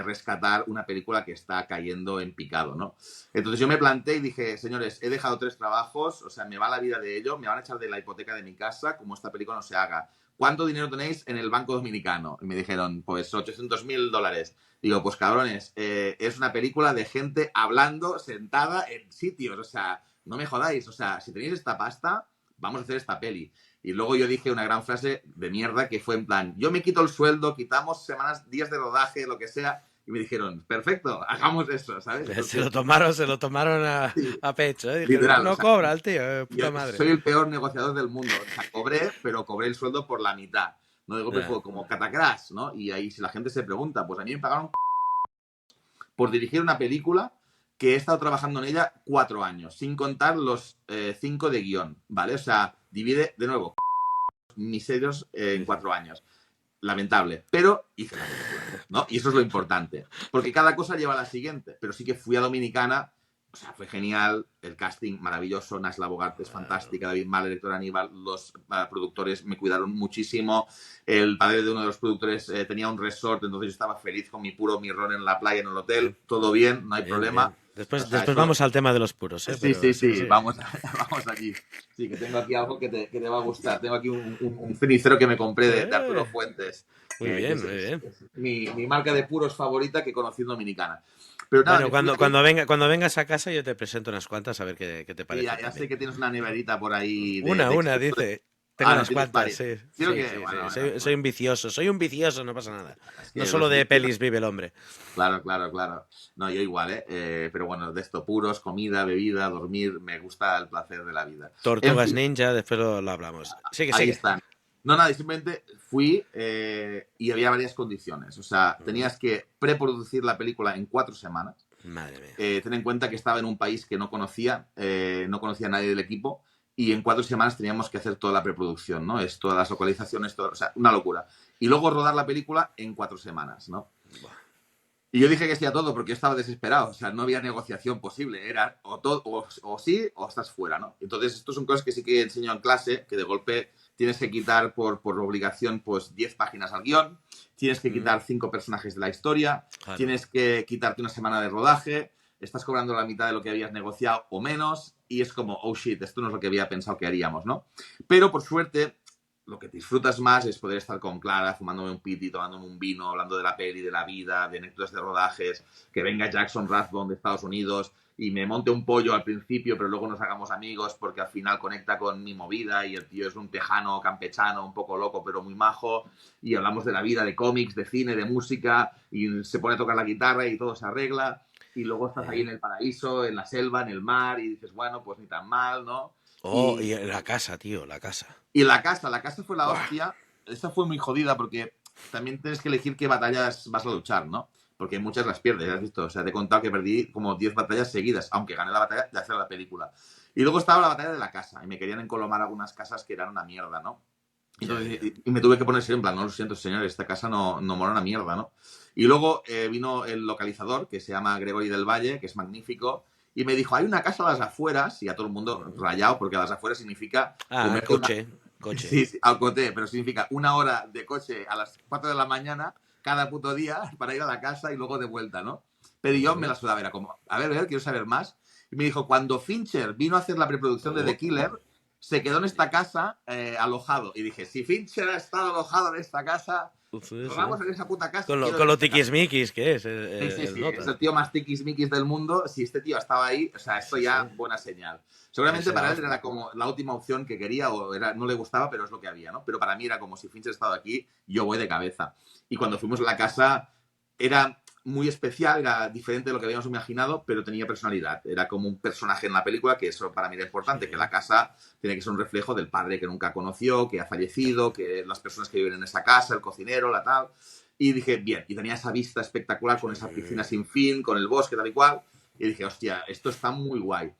rescatar una película que está cayendo en picado, ¿no? Entonces yo me planté y dije, señores, he dejado 3 trabajos, o sea, me va la vida de ello, me van a echar de la hipoteca de mi casa, como esta película no se haga. ¿Cuánto dinero tenéis en el Banco Dominicano? Y me dijeron, pues 800.000 dólares. Digo, pues cabrones, es una película de gente hablando sentada en sitios, o sea, no me jodáis, o sea, si tenéis esta pasta, vamos a hacer esta peli. Y luego yo dije una gran frase de mierda que fue en plan, yo me quito el sueldo, quitamos semanas, días de rodaje, lo que sea, y me dijeron, perfecto, hagamos eso, ¿sabes? Entonces, Se lo tomaron sí, a pecho, ¿eh? Dijeron, no, literal, o no sea, cobra el tío, yo puta madre. soy el peor negociador del mundo. O sea, cobré, pero cobré el sueldo por la mitad. No de golpe Ya. fue como catacrash, ¿no? Y ahí si la gente se pregunta, pues a mí me pagaron por dirigir una película que he estado trabajando en ella 4 años, sin contar los 5 de guión, ¿vale? O sea, divide de nuevo miserios en Sí, sí. 4 años. Lamentable, pero hice la película, ¿no? Y eso es lo importante, porque cada cosa lleva a la siguiente, pero sí que fui a Dominicana, o sea, fue genial, el casting maravilloso, Nasla Bogart es Claro. fantástica, David Mahler, Héctor Aníbal, los productores me cuidaron muchísimo, el padre de uno de los productores tenía un resort, entonces yo estaba feliz con mi puro mirrón en la playa, en el hotel, Bien, todo bien, no hay bien, problema, bien. o sea, Después eso. vamos al tema de los puros, ¿eh? Sí, Pero sí, sí, sí, sí. vamos, vamos allí. Sí, que tengo aquí algo que te va a gustar. Tengo aquí un cenicero que me compré de Arturo Eh, Fuentes, muy que bien, es, muy bien. es mi marca de puros favorita que conocí en Dominicana. Pero nada, Bueno, me fui ahí cuando vengas a casa yo te presento unas cuantas a ver qué te y parece ya sé también. que tienes una neverita por ahí de Una, éxito. dice. Tengo No unas tienes cuantas, varias. sí, Creo sí, que, sí, sí. bueno, Soy soy un vicioso, no pasa nada. es No que solo los de vicios. pelis vive el hombre. Claro, claro, claro. No, yo igual, ¿eh? Pero bueno, de esto, puros, comida, bebida, dormir, me gusta el placer de la vida. En Tortugas fin, Ninja, después lo hablamos. Sigue, ahí sigue. están. No, nada, y simplemente fui y había varias condiciones. O sea, Ujú. tenías que preproducir la película en 4 semanas. Madre mía. Ten en cuenta que estaba en un país que no conocía a nadie del equipo, y en 4 semanas teníamos que hacer toda la preproducción, ¿no? Es todas las localizaciones, todo, o sea, una locura. Y luego rodar la película en 4 semanas, ¿no? Buah. Y yo dije que sí a todo porque yo estaba desesperado, o sea, no había negociación posible, era o sí o estás fuera, ¿no? Entonces, estos son cosas que sí que enseño en clase, que de golpe tienes que quitar por obligación pues 10 páginas al guión, tienes que Mm, quitar 5 personajes de la historia, claro. tienes que quitarte una semana de rodaje, estás cobrando la mitad de lo que habías negociado o menos, y es como, oh shit, esto no es lo que había pensado que haríamos, ¿no? Pero por suerte, lo que disfrutas más es poder estar con Clara, fumándome un piti, tomándome un vino, hablando de la peli, de la vida, de anécdotas de rodajes, que venga Jackson Rathbone de Estados Unidos y me monte un pollo al principio, pero luego nos hagamos amigos porque al final conecta con mi movida y el tío es un tejano campechano, un poco loco, pero muy majo, y hablamos de la vida, de cómics, de cine, de música, y se pone a tocar la guitarra y todo se arregla, y luego estás ahí Eh. en el paraíso, en la selva, en el mar, y dices, bueno, pues ni tan mal, ¿no? Oh, Y y la casa, tío, la casa. y la casa fue la Buah. hostia. Esa fue muy jodida porque también tienes que elegir qué batallas vas a luchar, ¿no? Porque muchas las pierdes, ¿has visto? O sea, te he contado que perdí como 10 batallas seguidas, aunque gané la batalla de hacer la película. Y luego estaba la batalla de la casa, y me querían encolomar algunas casas que eran una mierda, ¿no? Ya, Entonces, ya. y me tuve que poner en plan, no lo siento, señor, esta casa no mola una mierda, ¿no? Y luego vino el localizador, que se llama Gregory del Valle, que es magnífico, y me dijo, hay una casa a las afueras, y a todo el mundo Ujú. rayado, porque a las afueras significa Ah, comerte una, coche, coche. sí, sí, al coté, pero significa 1 hora de coche a las 4 de la mañana cada puto día para ir a la casa y luego de vuelta, ¿no? Pero yo me Ujú. la sudaba, era como, a ver, quiero saber más. Y me dijo, cuando Fincher vino a hacer la preproducción de Oh, The Killer, se quedó en esta casa alojado. Y dije, si Fincher ha estado alojado en esta casa, sí, sí. rodamos en esa puta casa, quiero Con ver lo esa casa. tiquismiquis que es Sí, sí, el sí, es nota. el tío más tiquismiquis del mundo. Si este tío estaba ahí, o sea, esto Sí, sí. ya buena señal. Ese Seguramente es la para él hostia. era como la última opción que quería o no le gustaba, pero es lo que había, ¿no? Pero para mí era como si Fincher ha estado aquí, yo voy de cabeza. Y cuando fuimos a la casa era muy especial, era diferente de lo que habíamos imaginado, pero tenía personalidad. Era como un personaje en la película, que eso para mí era importante, que Sí. la casa tiene que ser un reflejo del padre que nunca conoció, que ha fallecido, que las personas que viven en esa casa, el cocinero, la tal. Y dije, bien, y tenía esa vista espectacular con esa piscina Sí. sin fin, con el bosque tal y cual. Y dije, hostia, esto está muy guay.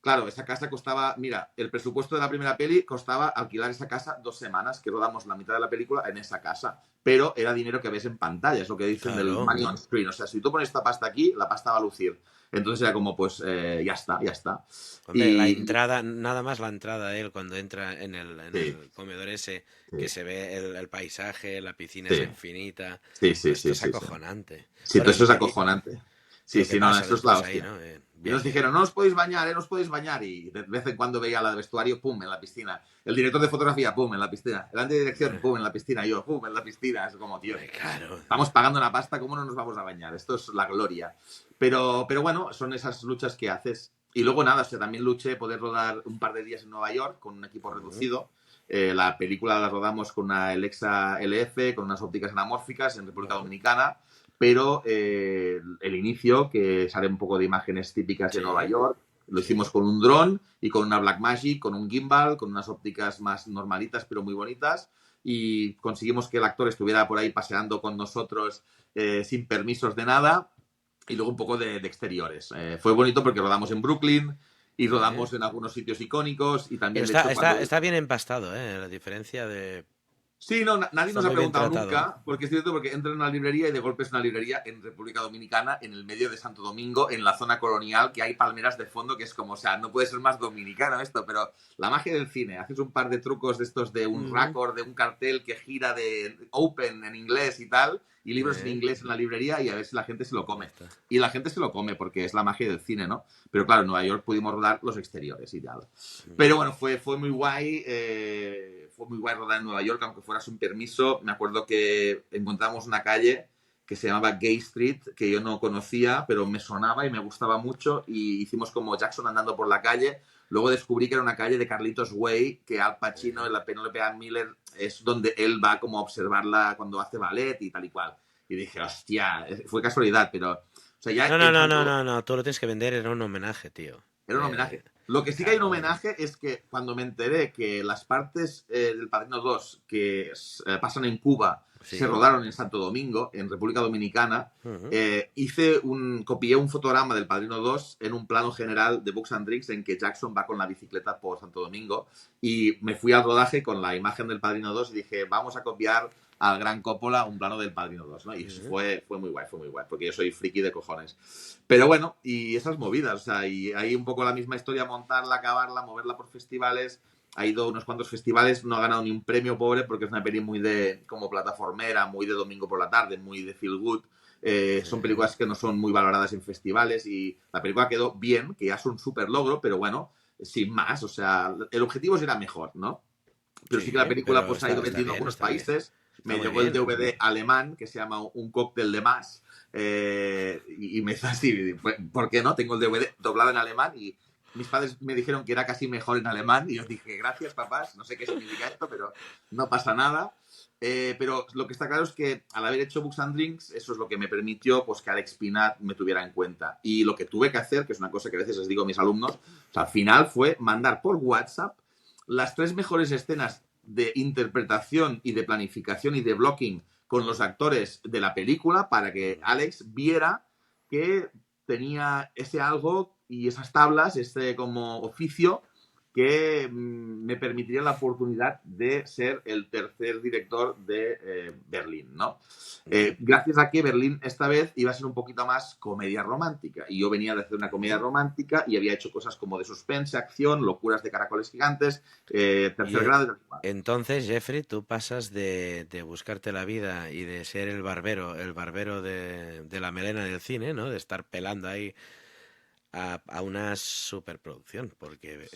Claro, esa casa costaba, mira, el presupuesto de la primera peli costaba alquilar esa casa 2 semanas, que rodamos la mitad de la película en esa casa, pero era dinero que ves en pantalla, es lo que dicen del Claro. money on screen, o sea, si tú pones esta pasta aquí, la pasta va a lucir. Entonces era como, pues, ya está, ya está. Hombre, la Y entrada, nada más la entrada de él cuando entra en sí, el comedor ese, que sí, se ve el paisaje, la piscina esa sí, infinita. sí, Todo sí, esto sí, es sí, sí. acojonante. Sí, todo Bueno, eso es acojonante. y Sí, lo que sí, no, pasa esto es la después ahí, hostia. ¿no? Y Bien, nos bien. dijeron, no os podéis bañar, no os podéis bañar. Y de vez en cuando veía la de vestuario, pum, en la piscina. El director de fotografía, pum, en la piscina. El de dirección, Hombre, pum, en la piscina. Y yo, pum, en la piscina. Es como, tío, hombre, claro. estamos pagando una pasta, ¿cómo no nos vamos a bañar? Esto es la gloria. Pero bueno, son esas luchas que haces. Y luego nada, o sea, también luché poder rodar un par de días en Nueva York con un equipo Ujú. reducido. La película la rodamos con una Alexa LF, con unas ópticas anamórficas en República Ajá. Dominicana, pero el inicio, que sale un poco de imágenes típicas de Nueva Sí, York, lo hicimos sí. con un dron y con una Blackmagic, con un gimbal, con unas ópticas más normalitas pero muy bonitas, y conseguimos que el actor estuviera por ahí paseando con nosotros sin permisos de nada, y luego un poco de exteriores. Fue bonito porque rodamos en Brooklyn y ¿Eh? rodamos en algunos sitios icónicos, y Pero también, de hecho, cuando está bien empastado, ¿eh? La diferencia de... sí, no, nadie Está nos ha muy bien preguntado tratado. nunca, porque es cierto, porque entra en una librería y de golpe es una librería en República Dominicana, en el medio de Santo Domingo, en la zona colonial, que hay palmeras de fondo, que es como, o sea, no puede ser más dominicano esto, pero la magia del cine, haces un par de trucos de estos de un Ujú. récord, de un cartel que gira de open en inglés y tal, y libros en ¿Eh? inglés en la librería, y a ver si la gente se lo Ya come. está. Y la gente se lo come porque es la magia del cine, ¿no? Pero claro, en Nueva York pudimos rodar los exteriores y tal. Pero bueno, fue muy guay. Fue muy guay rodar en Nueva York, aunque fuera sin permiso. Me acuerdo que encontramos una calle que se llamaba Gay Street, que yo no conocía, pero me sonaba y me gustaba mucho, y hicimos como Jackson andando por la calle. Luego descubrí que era una calle de Carlitos Way, que Al Pacino, en la Penélope Ann Miller, es donde él va como a observarla cuando hace ballet y tal y cual. Y dije, hostia, fue casualidad, pero... O sea, ya No, no, no, no, entrando... no, no, tú lo tienes que vender, era un homenaje, tío. Era un homenaje. Lo que sí que hay un Claro. homenaje es que cuando me enteré que las partes del Padrino 2 que pasan en Cuba se Sí. rodaron en Santo Domingo, en República Dominicana, Ujú. copié un fotograma del Padrino 2 en un plano general de Books and Drinks en que Jackson va con la bicicleta por Santo Domingo, y me fui al rodaje con la imagen del Padrino 2 y dije, vamos a copiar al gran Coppola un plano del Padrino 2, ¿no? Y eso Ujú. fue muy guay, porque yo soy friki de cojones. Pero bueno, y esas movidas, o sea, y hay un poco la misma historia, montarla, acabarla, moverla por festivales. Ha ido a unos cuantos festivales, no ha ganado ni un premio, pobre, porque es una peli muy de como plataformera, muy de domingo por la tarde, muy de feel good. Son películas que no son muy valoradas en festivales, y la película quedó bien, que ya es un súper logro, pero bueno, sin más, o sea, el objetivo era mejor, ¿no? Pero sí que la Sí, película pero pues ha ido está vendiendo en bien, algunos está bien. países. Está Me muy llegó el bien. DVD alemán que se llama Un cóctel de más, y me hizo así, ¿por qué no? Tengo el DVD doblado en alemán, y mis padres me dijeron que era casi mejor en alemán, y yo dije, gracias papás, no sé qué significa esto, pero no pasa nada. Pero lo que está claro es que al haber hecho Books and Drinks, eso es lo que me permitió pues que Alex Pinat me tuviera en cuenta. Y lo que tuve que hacer, que es una cosa que a veces les digo a mis alumnos, o sea, al final fue mandar por WhatsApp las 3 mejores escenas de interpretación y de planificación y de blocking con los actores de la película para que Alex viera que tenía ese algo y esas tablas, este como oficio que me permitiría la oportunidad de ser el tercer director de Berlín, ¿no? Ujú. Gracias a que Berlín esta vez iba a ser un poquito más comedia romántica, y yo venía de hacer una comedia Ujú. romántica y había hecho cosas como de suspense, acción, locuras de caracoles gigantes, Y tercer grado y tal cual. entonces, Jeffrey, tú pasas de buscarte la vida y de ser el barbero de la melena del cine, ¿no? De estar pelando ahí a una superproducción, porque,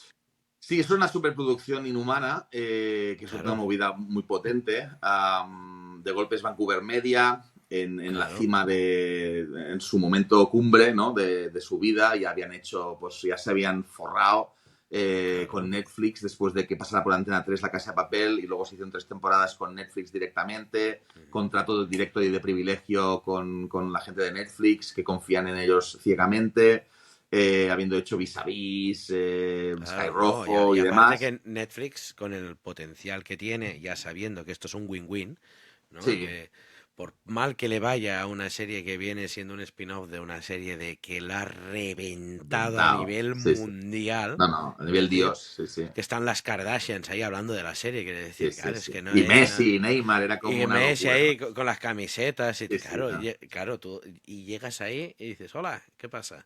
Sí, es una superproducción inhumana, que es una claro, movida muy potente. De golpe es Vancouver Media, en la claro. cima en su momento cumbre, ¿no? De su vida. Ya habían hecho, pues ya se habían forrado con Claro. Netflix después de que pasara por Antena 3 La Casa de Papel, y luego se hicieron 3 temporadas con Netflix directamente, Ujú. contrato directo y de privilegio con la gente de Netflix, que confían en ellos ciegamente. Habiendo hecho Vis a Vis, Sky Claro, no. Rojo Y y aparte demás. que Netflix, con el potencial que tiene, ya sabiendo que esto es un win-win, ¿no? Sí, Que por mal que le vaya a una serie que viene siendo un spin-off de una serie de que la ha reventado a inventado. nivel Sí, sí. mundial, No, no, a es nivel decir, Dios, sí, sí. que están las Kardashians ahí hablando de la serie, quiere Sí, decir, sí, claro, es sí. que no Y es una... Messi y Neymar era como Y una Messi locura, ¿no? ahí con las camisetas y Sí, sí, claro, no. claro, tú y llegas ahí y dices, hola, ¿qué pasa?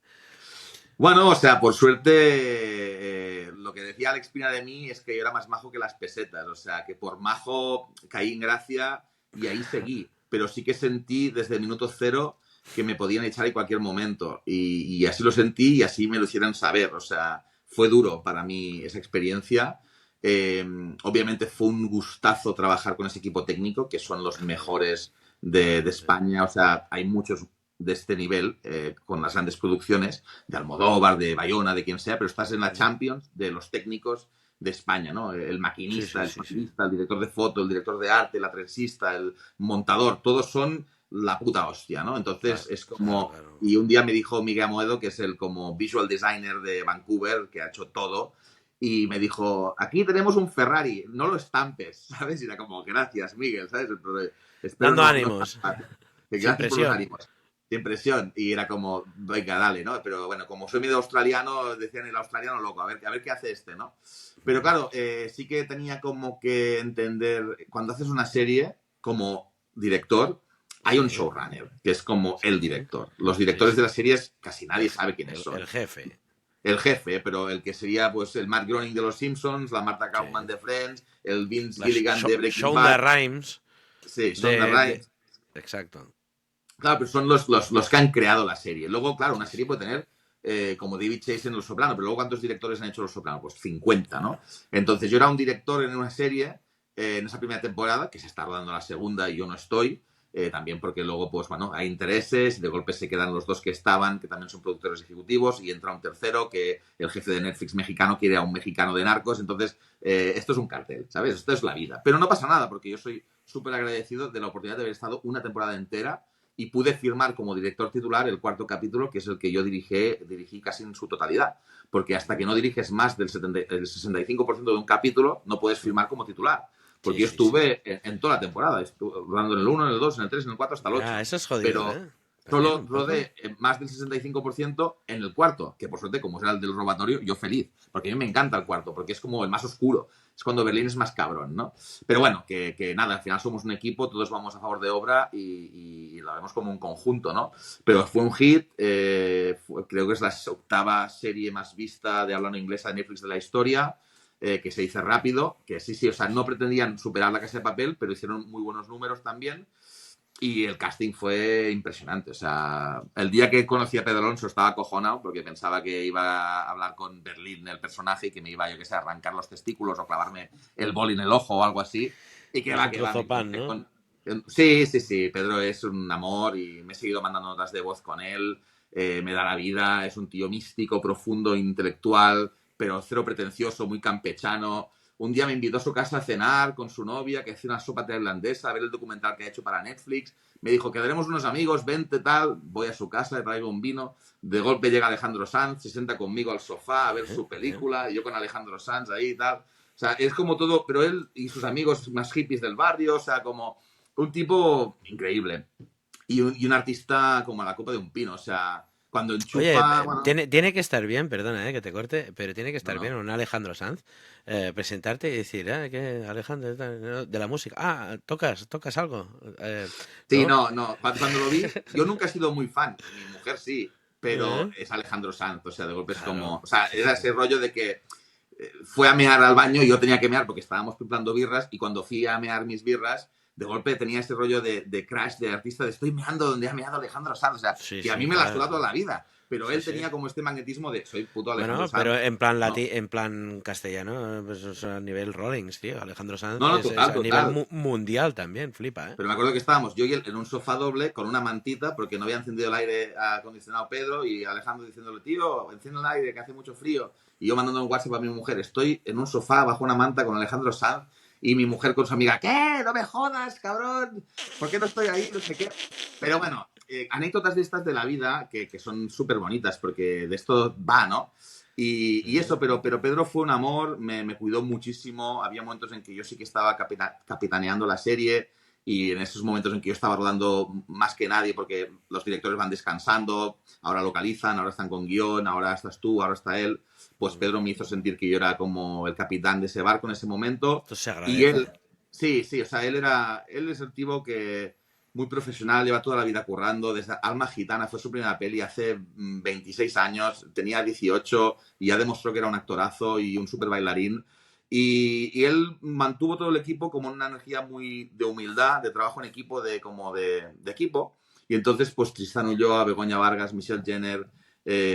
Bueno, o sea, por suerte, lo que decía Alex Pina de mí es que yo era más majo que las pesetas. O sea, que por majo caí en gracia y ahí seguí. Pero sí que sentí desde el minuto cero que me podían echar en cualquier momento. Y así lo sentí y así me lo hicieron saber. O sea, fue duro para mí esa experiencia. Eh, Obviamente fue un gustazo trabajar con ese equipo técnico, que son los Claro, mejores de claro, sí. España. O sea, hay muchos de este nivel, con las grandes producciones de Almodóvar, de Bayona, de quien sea, pero estás en la Ujú. Champions de los técnicos de España, ¿no? El Sí, maquinista, sí, el sí, sí. sonidista, el director de foto, el director de arte, el atrensista, el montador, todos son la puta hostia, ¿no? Entonces Claro, es claro, como... claro. Y un día me dijo Miguel Amoedo, que es el como visual designer de Vancouver, que ha hecho todo, y me dijo, aquí tenemos un Ferrari, no lo estampes, ¿sabes? Y era como, gracias, Miguel, ¿sabes? Pero espero Dando no ánimos, estampar. sin Gracias por los presión. ánimos. Sin presión. Y era como, venga, dale, ¿no? Pero bueno, como soy medio australiano, decían el australiano loco, a ver qué hace este, ¿no? Pero Ujú. claro, sí que tenía como que entender, cuando haces una serie como director, hay un Sí, showrunner, que es como el sí, director. Los sí, directores de sí. las series casi El, nadie sabe quiénes el son. jefe. El jefe, pero el que sería pues el Matt Groening de Los Simpsons, la Martha Sí. Kaufman de Friends, el Vince La Gilligan de Breaking Shonda Bad, Rhimes sí, Shonda Rhimes. Exacto. Claro, pero son los que han creado la serie. Luego, claro, una Sí, serie sí. puede tener, como David Chase en Los Sopranos, pero luego ¿cuántos directores han hecho Los Sopranos? Pues 50, ¿no? Claro. Entonces yo era un director en una serie, en esa primera temporada, que se está rodando la segunda y yo no estoy, también porque luego, pues bueno, hay intereses, de golpe se quedan los dos que estaban, que también son productores ejecutivos, y entra un tercero, que el jefe de Netflix mexicano quiere a un mexicano de Narcos, entonces esto es un cartel, ¿sabes? Esto es la vida. Pero no pasa nada, porque yo soy súper agradecido de la oportunidad de haber estado una temporada entera y pude firmar como director titular el cuarto capítulo, que es el que yo dirigí casi en su totalidad. Porque hasta que no diriges más del 65% de un capítulo, no puedes firmar como titular. Sí, Porque yo sí, sí. estuve en toda la temporada, estuve rodando en el 1, en el 2, en el 3, en el 4, hasta el Ya, 8. eso es jodido, Pero ¿eh? También solo un poco. rodé más del 65% en el cuarto, que por suerte, como era el del robatorio, yo feliz. Porque a mí me encanta el cuarto, porque es como el más oscuro. Es cuando Berlín es más cabrón, ¿no? Pero bueno, que nada, al final somos un equipo, todos vamos a favor de obra y lo vemos como un conjunto, ¿no? Pero fue un hit, creo que es la octava serie más vista de habla no inglesa de Netflix de la historia. Que se dice rápido, que sí, o sea, no pretendían superar La Casa de Papel, pero hicieron muy buenos números también. Y el casting fue impresionante. O sea, el día que conocí a Pedro Alonso estaba acojonado porque pensaba que iba a hablar con Berlín, el personaje, y que me iba, yo qué sé, a arrancar los testículos o clavarme el bol en el ojo o algo así. Y Es un que va, trozo me de pan, encontré ¿no? con... Sí, Pedro es un amor y me he seguido mandando notas de voz con él. Me da la vida, es un tío místico, profundo, intelectual, pero cero pretencioso, muy campechano. Un día me invitó a su casa a cenar con su novia, que hacía una sopa tailandesa, a ver el documental que ha hecho para Netflix. Me dijo, quedaremos unos amigos, vente tal. Voy a su casa, le traigo un vino. De golpe llega Alejandro Sanz, se sienta conmigo al sofá a ver su Bien. película, y yo con Alejandro Sanz ahí y tal. O sea, es como todo, pero él y sus amigos más hippies del barrio, o sea, como un tipo increíble. Y un artista como a la copa de un pino, o sea, cuando Oye, enchufa, bueno, tiene que estar bien, perdona, que te corte, pero tiene que no, estar bien no. un Alejandro Sanz presentarte y decir, que Alejandro no, de la música, tocas algo, Sí, ¿no? no. Cuando lo vi, yo nunca he sido muy fan. Mi mujer sí, pero Eh, es Alejandro Sanz. O sea, de golpe es como. Claro, O sea, sí, era sí. ese rollo de que fue a mear al baño y yo tenía que mear porque estábamos pimplando birras. Y cuando fui a mear mis birras, de golpe tenía ese rollo de crash, de artista, de estoy meando donde ha meado Alejandro Sanz. O sea, Sí, que a sí, mí me la claro. suda toda la vida. Pero Sí, él sí. tenía como este magnetismo de soy puto Alejandro Bueno, pero Sanz, en plan ¿no? en plan castellano, pues o sea, a nivel Rollings, tío. Alejandro Sanz No, no, es total, a nivel total. mundial también, flipa, ¿eh? Pero me acuerdo que estábamos yo y él en un sofá doble con una mantita porque no había encendido el aire acondicionado Pedro y Alejandro diciéndole, tío, enciende el aire que hace mucho frío. Y yo mandando un WhatsApp a mi mujer, estoy en un sofá bajo una manta con Alejandro Sanz y mi mujer con su amiga, ¿qué? No me jodas, cabrón. ¿Por qué no estoy ahí? No sé qué. Pero bueno, anécdotas de estas de la vida que son súper bonitas porque de esto va, ¿no? Y eso, pero Pedro fue un amor, me cuidó muchísimo. Había momentos en que yo sí que estaba capitaneando la serie y en esos momentos en que yo estaba rodando más que nadie porque los directores van descansando, ahora localizan, ahora están con guión, ahora estás tú, ahora está él, pues Pedro me hizo sentir que yo era como el capitán de ese barco en ese momento Esto se y él, agradece. sí, o sea, él es el tipo que muy profesional, lleva toda la vida currando, desde Alma Gitana fue su primera peli hace 26 años, tenía 18 y ya demostró que era un actorazo y un súper bailarín. Y él mantuvo todo el equipo como una energía muy de humildad, de trabajo en equipo, de equipo. Y entonces, pues Tristan Ulloa, Begoña Vargas, Michelle Jenner,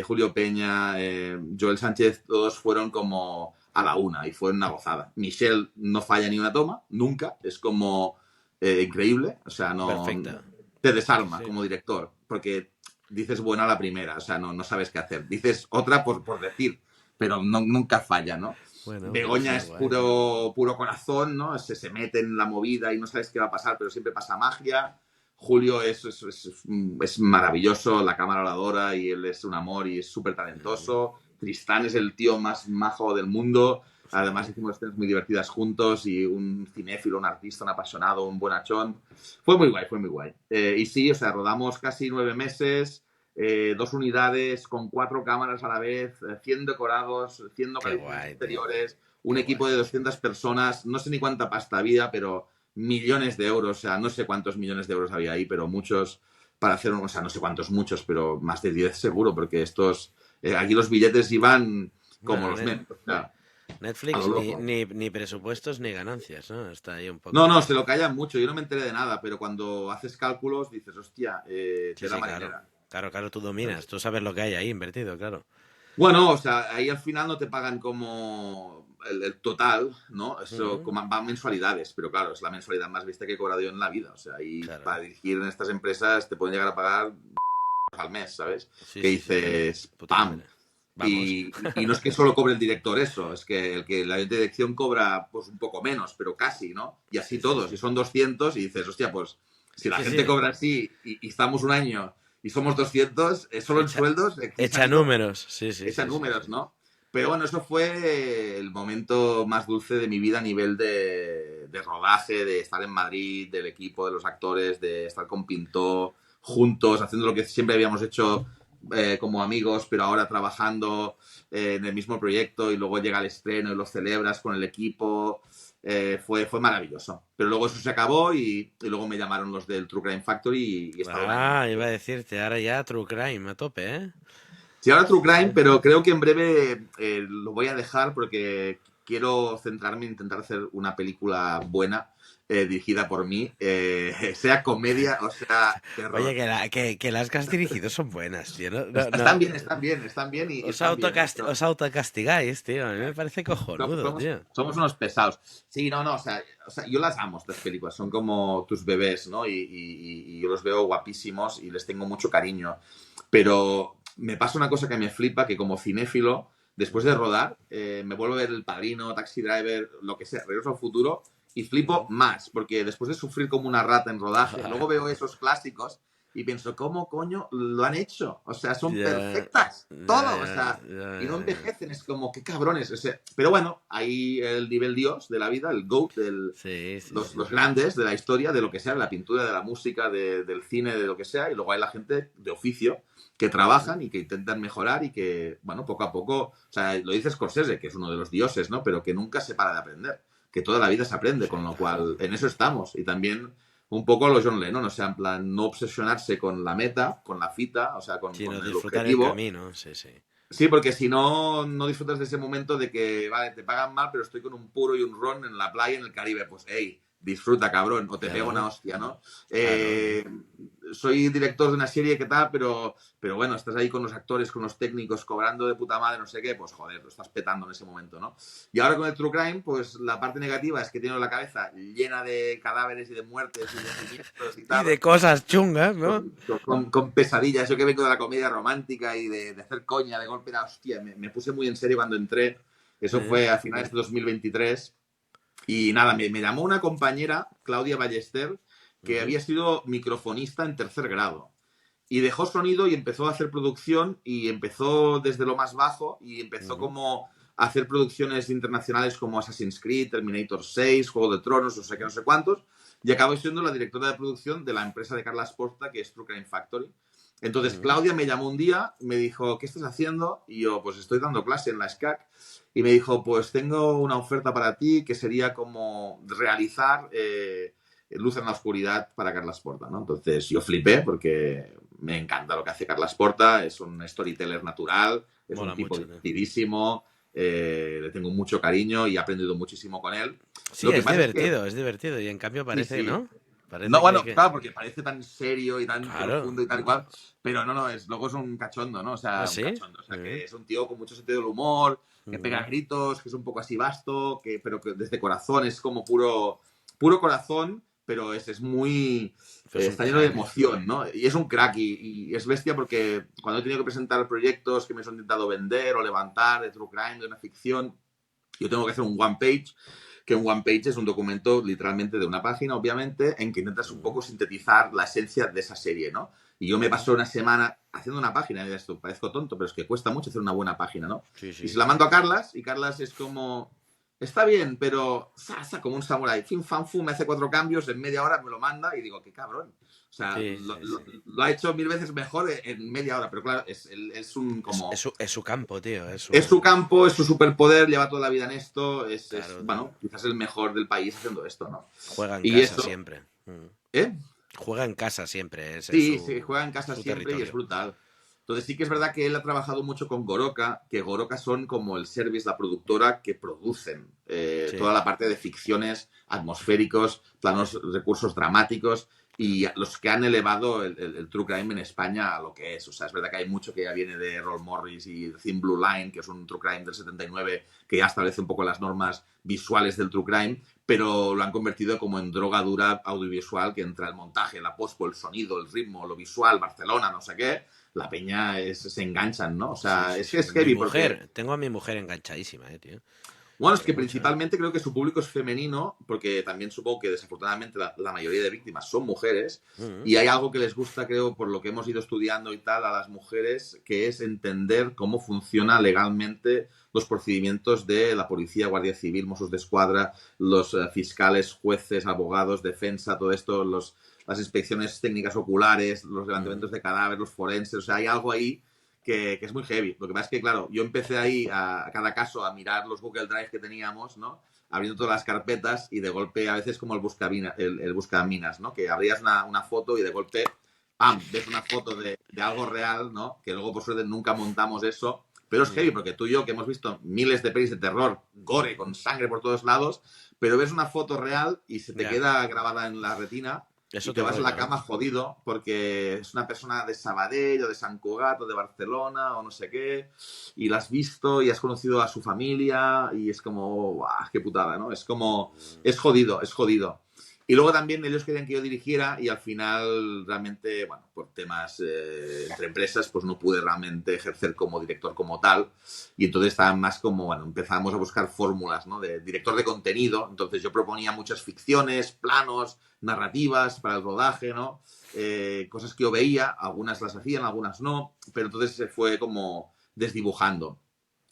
Julio Peña, Joel Sánchez, todos fueron como a la una y fue una gozada. Michelle no falla ni una toma, nunca, es como increíble, o sea, no Perfecta. te Sí, desarma sí. como director, porque dices buena la primera, o sea, no sabes qué hacer. Dices otra por decir, pero nunca falla, ¿no? Bueno, pues Begoña sí, es guay. puro corazón, ¿no? Se mete en la movida y no sabes qué va a pasar, pero siempre pasa magia. Julio es maravilloso, la cámara la adora y él es un amor y es súper talentoso. Tristán es el tío más majo del mundo. Además hicimos escenas muy divertidas juntos y un cinéfilo, un artista, un apasionado, un buenachón. Fue muy guay, fue muy guay. Y sí, o sea, rodamos casi 9 meses, 2 unidades con 4 cámaras a la vez, 100 decorados, 100 Qué localizaciones guay, tío. exteriores, un Qué guay. equipo de 200 personas, no sé ni cuánta pasta había, pero millones de euros, o sea, no sé cuántos millones de euros había ahí, pero muchos para hacer, o sea, no sé cuántos muchos, pero más de 10 seguro, porque aquí los billetes iban como Bueno, los memes, o sea, a lo Netflix loco. ni presupuestos ni ganancias, ¿no? Está ahí un No, poco. no, se lo callan mucho, yo no me enteré de nada, pero cuando haces cálculos dices, hostia, Sí, tela sí, claro. marinera. Claro, claro, tú dominas, ¿Sabes? tú sabes lo que hay ahí invertido, claro. Bueno, o sea, ahí al final no te pagan como el total, ¿no? Eso Mm, como, va a mensualidades, pero claro, es la mensualidad más vista que he cobrado yo en la vida. O sea, ahí claro. para dirigir en estas empresas te pueden llegar a pagar al mes, ¿sabes? Sí, Que sí, sí, sí. dices, Puta ¡pam! madre. Vamos. Y no es que solo cobre el director eso, es que el que la dirección cobra pues un poco menos, pero casi, ¿no? Y así Sí, sí, todos, sí. y son 200 y dices, hostia, pues si la Sí, gente sí. cobra así y estamos un año y somos 200, solo en Echa, sueldos, aquí echa salido números. Sí, sí, echa sí, sí, números, sí. ¿no? Pero bueno, eso fue el momento más dulce de mi vida a nivel de rodaje, de estar en Madrid, del equipo, de los actores, de estar con Pintó juntos, haciendo lo que siempre habíamos hecho como amigos, pero ahora trabajando en el mismo proyecto y luego llega el estreno y lo celebras con el equipo. Fue maravilloso. Pero luego eso se acabó y luego me llamaron los del True Crime Factory y he estado un año más. Iba a decirte, ahora ya True Crime a tope, ¿eh? Sí, ahora True Sí, sí. Crime, pero creo que en breve lo voy a dejar porque quiero centrarme en intentar hacer una película buena dirigida por mí, sea comedia o sea Oye, terror. que las que has dirigido son buenas, tío. No, no, no. Están bien y están bien, ¿eh? Pero Os autocastigáis, tío. A mí me parece cojonudo, somos, tío. somos unos pesados. Sí, no, no, o sea, yo las amo, estas películas, son como tus bebés, ¿no? Y yo los veo guapísimos y les tengo mucho cariño. Pero me pasa una cosa que me flipa, que como cinéfilo, después de rodar, me vuelvo a ver El Padrino, Taxi Driver, lo que sea, Regreso al Futuro, y flipo Ujú. más, porque después de sufrir como una rata en rodaje, luego veo esos clásicos y pienso, ¿cómo coño lo han hecho? O sea, son Ya, perfectas, ya, todo, o ya, sea, ya, y no ya, ya. envejecen, es como, qué cabrones. O sea, pero bueno, ahí el nivel Dios de la vida, el GOAT, Sí, sí, los sí. grandes de la historia, de lo que sea, de la pintura, de la música, del cine, de lo que sea, y luego hay la gente de oficio que Ujú. trabajan y que intentan mejorar y que, bueno, poco a poco, o sea, lo dice Scorsese, que es uno de los dioses, ¿no? Pero que nunca se para de aprender, que toda la vida se aprende, Sí, con lo claro. cual en eso estamos. Y también un poco a los John Lennon, o sea, en plan, no obsesionarse con la meta, con la cita, o sea, con Sino el disfrutar el objetivo, camino, sí, sí. sí, porque si no, no disfrutas de ese momento de que, vale, te pagan mal, pero estoy con un puro y un ron en la playa en el Caribe. Pues, hey, disfruta, cabrón, o te pego una Claro, hostia, ¿no? claro, ¿no? Soy director de una serie que tal, pero bueno, estás ahí con los actores, con los técnicos, cobrando de puta madre, no sé qué, pues joder, lo estás petando en ese momento, ¿no? Y ahora con el True Crime, pues la parte negativa es que tengo la cabeza llena de cadáveres y de muertes y de siniestros y Y tal, de cosas chungas, ¿no? con pesadillas. Yo que vengo de la comedia romántica y de hacer coña, de golpe, la hostia, me puse muy en serio cuando entré. Eso Sí. fue a finales de 2023. Y nada, me llamó una compañera, Claudia Ballester, que Ujú, había sido microfonista en tercer grado. Y dejó sonido y empezó a hacer producción y empezó desde lo más bajo y empezó ujú, como a hacer producciones internacionales como Assassin's Creed, Terminator 6, Juego de Tronos, no sé qué, no sé cuántos. Y acabó siendo la directora de producción de la empresa de Carla Porta, que es True Crime Factory. Entonces ujú. Claudia me llamó un día, me dijo, ¿qué estás haciendo? Y yo, pues estoy dando clase en la SCAC. Y me dijo, pues tengo una oferta para ti que sería como realizar Luz en la Oscuridad para Carla Porta, ¿no? Entonces yo flipé porque me encanta lo que hace Carla Porta, es un storyteller natural, es un Mola tipo mucho, tío. divertidísimo, le tengo mucho cariño y he aprendido muchísimo con él. Sí, Lo que pasa es que, es divertido. Y en cambio sí, parece, sí, ¿no? no, Parece bueno, que... claro, porque parece tan serio y tan Claro. profundo y tal y cual, pero no, no, luego es un cachondo, ¿no? O ¿Ah, sea, un sí? cachondo, o sea, que es un tío con mucho sentido del humor, que pega Ujú. gritos, que es un poco así vasto, pero que desde corazón es como puro corazón, pero es muy, Pues un está lleno de crack. emoción, ¿no? Y es un crack y es bestia porque cuando he tenido que presentar proyectos que me han intentado vender o levantar de true crime, de una ficción, yo tengo que hacer un one page, que un one page es un documento literalmente de una página, obviamente, en que intentas un Ujú, poco sintetizar la esencia de esa serie, ¿no? Y yo me ujú. paso una semana haciendo una página, y esto parezco tonto, pero es que cuesta mucho hacer una buena página, ¿no? Sí, Y sí. se la mando a Carlas, y Carlas es como, está bien, pero como un samurái, fin, fan, fu, me hace 4 cambios, en media hora me lo manda, y digo, qué cabrón. O sea, Sí, lo, sí, lo- sí. lo ha hecho 1000 veces mejor en media hora, pero claro, es un como Es su campo, tío. Es es su su... campo, es su superpoder, lleva toda la vida en esto, Claro, tío. bueno, quizás el mejor del país haciendo esto, ¿no? Juega en Y casa eso, siempre. ¿eh? Juega en casa siempre. Ese es Sí, sí, juega en casa su siempre y es territorio. brutal. Entonces sí que es verdad que él ha trabajado mucho con Goroka, que Goroka son como el service, la productora que producen Sí. toda la parte de ficciones, atmosféricos, planos, recursos dramáticos. y los que han elevado el true crime en España a lo que es. O sea, es verdad que hay mucho que ya viene de Errol Morris y Thin Blue Line, que es un true crime del 79, que ya establece un poco las normas visuales del true crime, pero lo han convertido como en droga dura audiovisual, que entra el montaje, la pospo, el sonido, el ritmo, lo visual, Barcelona, no sé qué. La peña se enganchan, ¿no? O Sí, sea, sí, es que sí. es Mi heavy porque mujer, tengo a mi mujer enganchadísima, tío. bueno, es Pero que mucho, ¿eh? principalmente creo que su público es femenino, porque también supongo que desafortunadamente la mayoría de víctimas son mujeres, Mm, y hay algo que les gusta, creo, por lo que hemos ido estudiando y tal, a las mujeres, que es entender cómo funciona legalmente los procedimientos de la policía, Guardia Civil, Mossos d'Esquadra, los fiscales, jueces, abogados, defensa, todo esto, las inspecciones técnicas oculares, los mm. levantamientos de cadáveres, los forenses, o sea, hay algo ahí que es muy heavy. Lo que pasa es que, claro, yo empecé ahí a cada caso a mirar los Google Drive que teníamos, ¿no? Abriendo todas las carpetas y de golpe a veces como el buscaminas, ¿no? Que abrías una foto y de golpe, ¡pam!, ves una foto de algo real, ¿no? Que luego por suerte nunca montamos eso. Pero es heavy Ya, porque tú y yo, que hemos visto miles de pelis de terror, gore, con sangre por todos lados, pero ves una foto real y se te ya. queda grabada en la retina Es y te otro vas a la rollo, ¿no? cama jodido porque es una persona de Sabadell o de Sant Cugat o de Barcelona o no sé qué, y la has visto y has conocido a su familia y es como, ¡buah, qué putada!, ¿no? Es como, Mm, es jodido, es jodido. Y luego también ellos querían que yo dirigiera y al final realmente, bueno, por temas entre empresas, pues no pude realmente ejercer como director como tal. Y entonces estaban más como, bueno, empezamos a buscar fórmulas, ¿no? De director de contenido. Entonces yo proponía muchas ficciones, planos, narrativas para el rodaje, ¿no? Cosas que yo veía, algunas las hacían, algunas no, pero entonces se fue como desdibujando.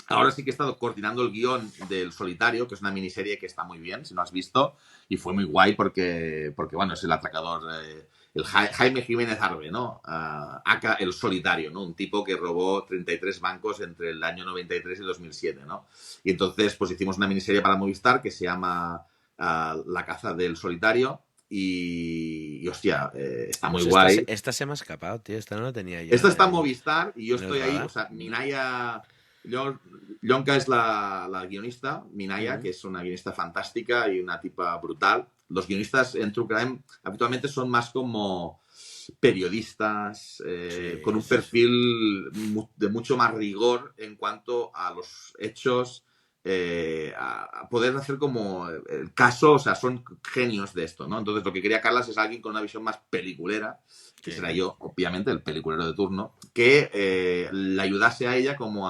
Ahora sí que he estado coordinando el guión del Solitario, que es una miniserie que está muy bien, si no has visto, y fue muy guay porque bueno, es el atracador, el Jaime Jiménez Arbe, ¿no? Aka el Solitario, ¿no? Un tipo que robó 33 bancos entre el año 93 y 2007, ¿no? Y entonces, pues hicimos una miniserie para Movistar que se llama La caza del Solitario y hostia, está muy Pues guay. esta se me ha escapado, tío. Esta no la tenía Esta yo está en Movistar y yo en el estoy ahí, o radar. sea, Minaya Yonka es la guionista, Minaya, Mm, que es una guionista fantástica y una tipa brutal. Los guionistas en True Crime habitualmente son más como periodistas, con sí, un sí, sí. perfil de mucho más rigor en cuanto a los hechos, a poder hacer como el caso, o sea, son genios de esto, ¿no? Entonces lo que quería Carlas es alguien con una visión más peliculera, que será Sí. yo, obviamente, el peliculero de turno, que le ayudase a ella como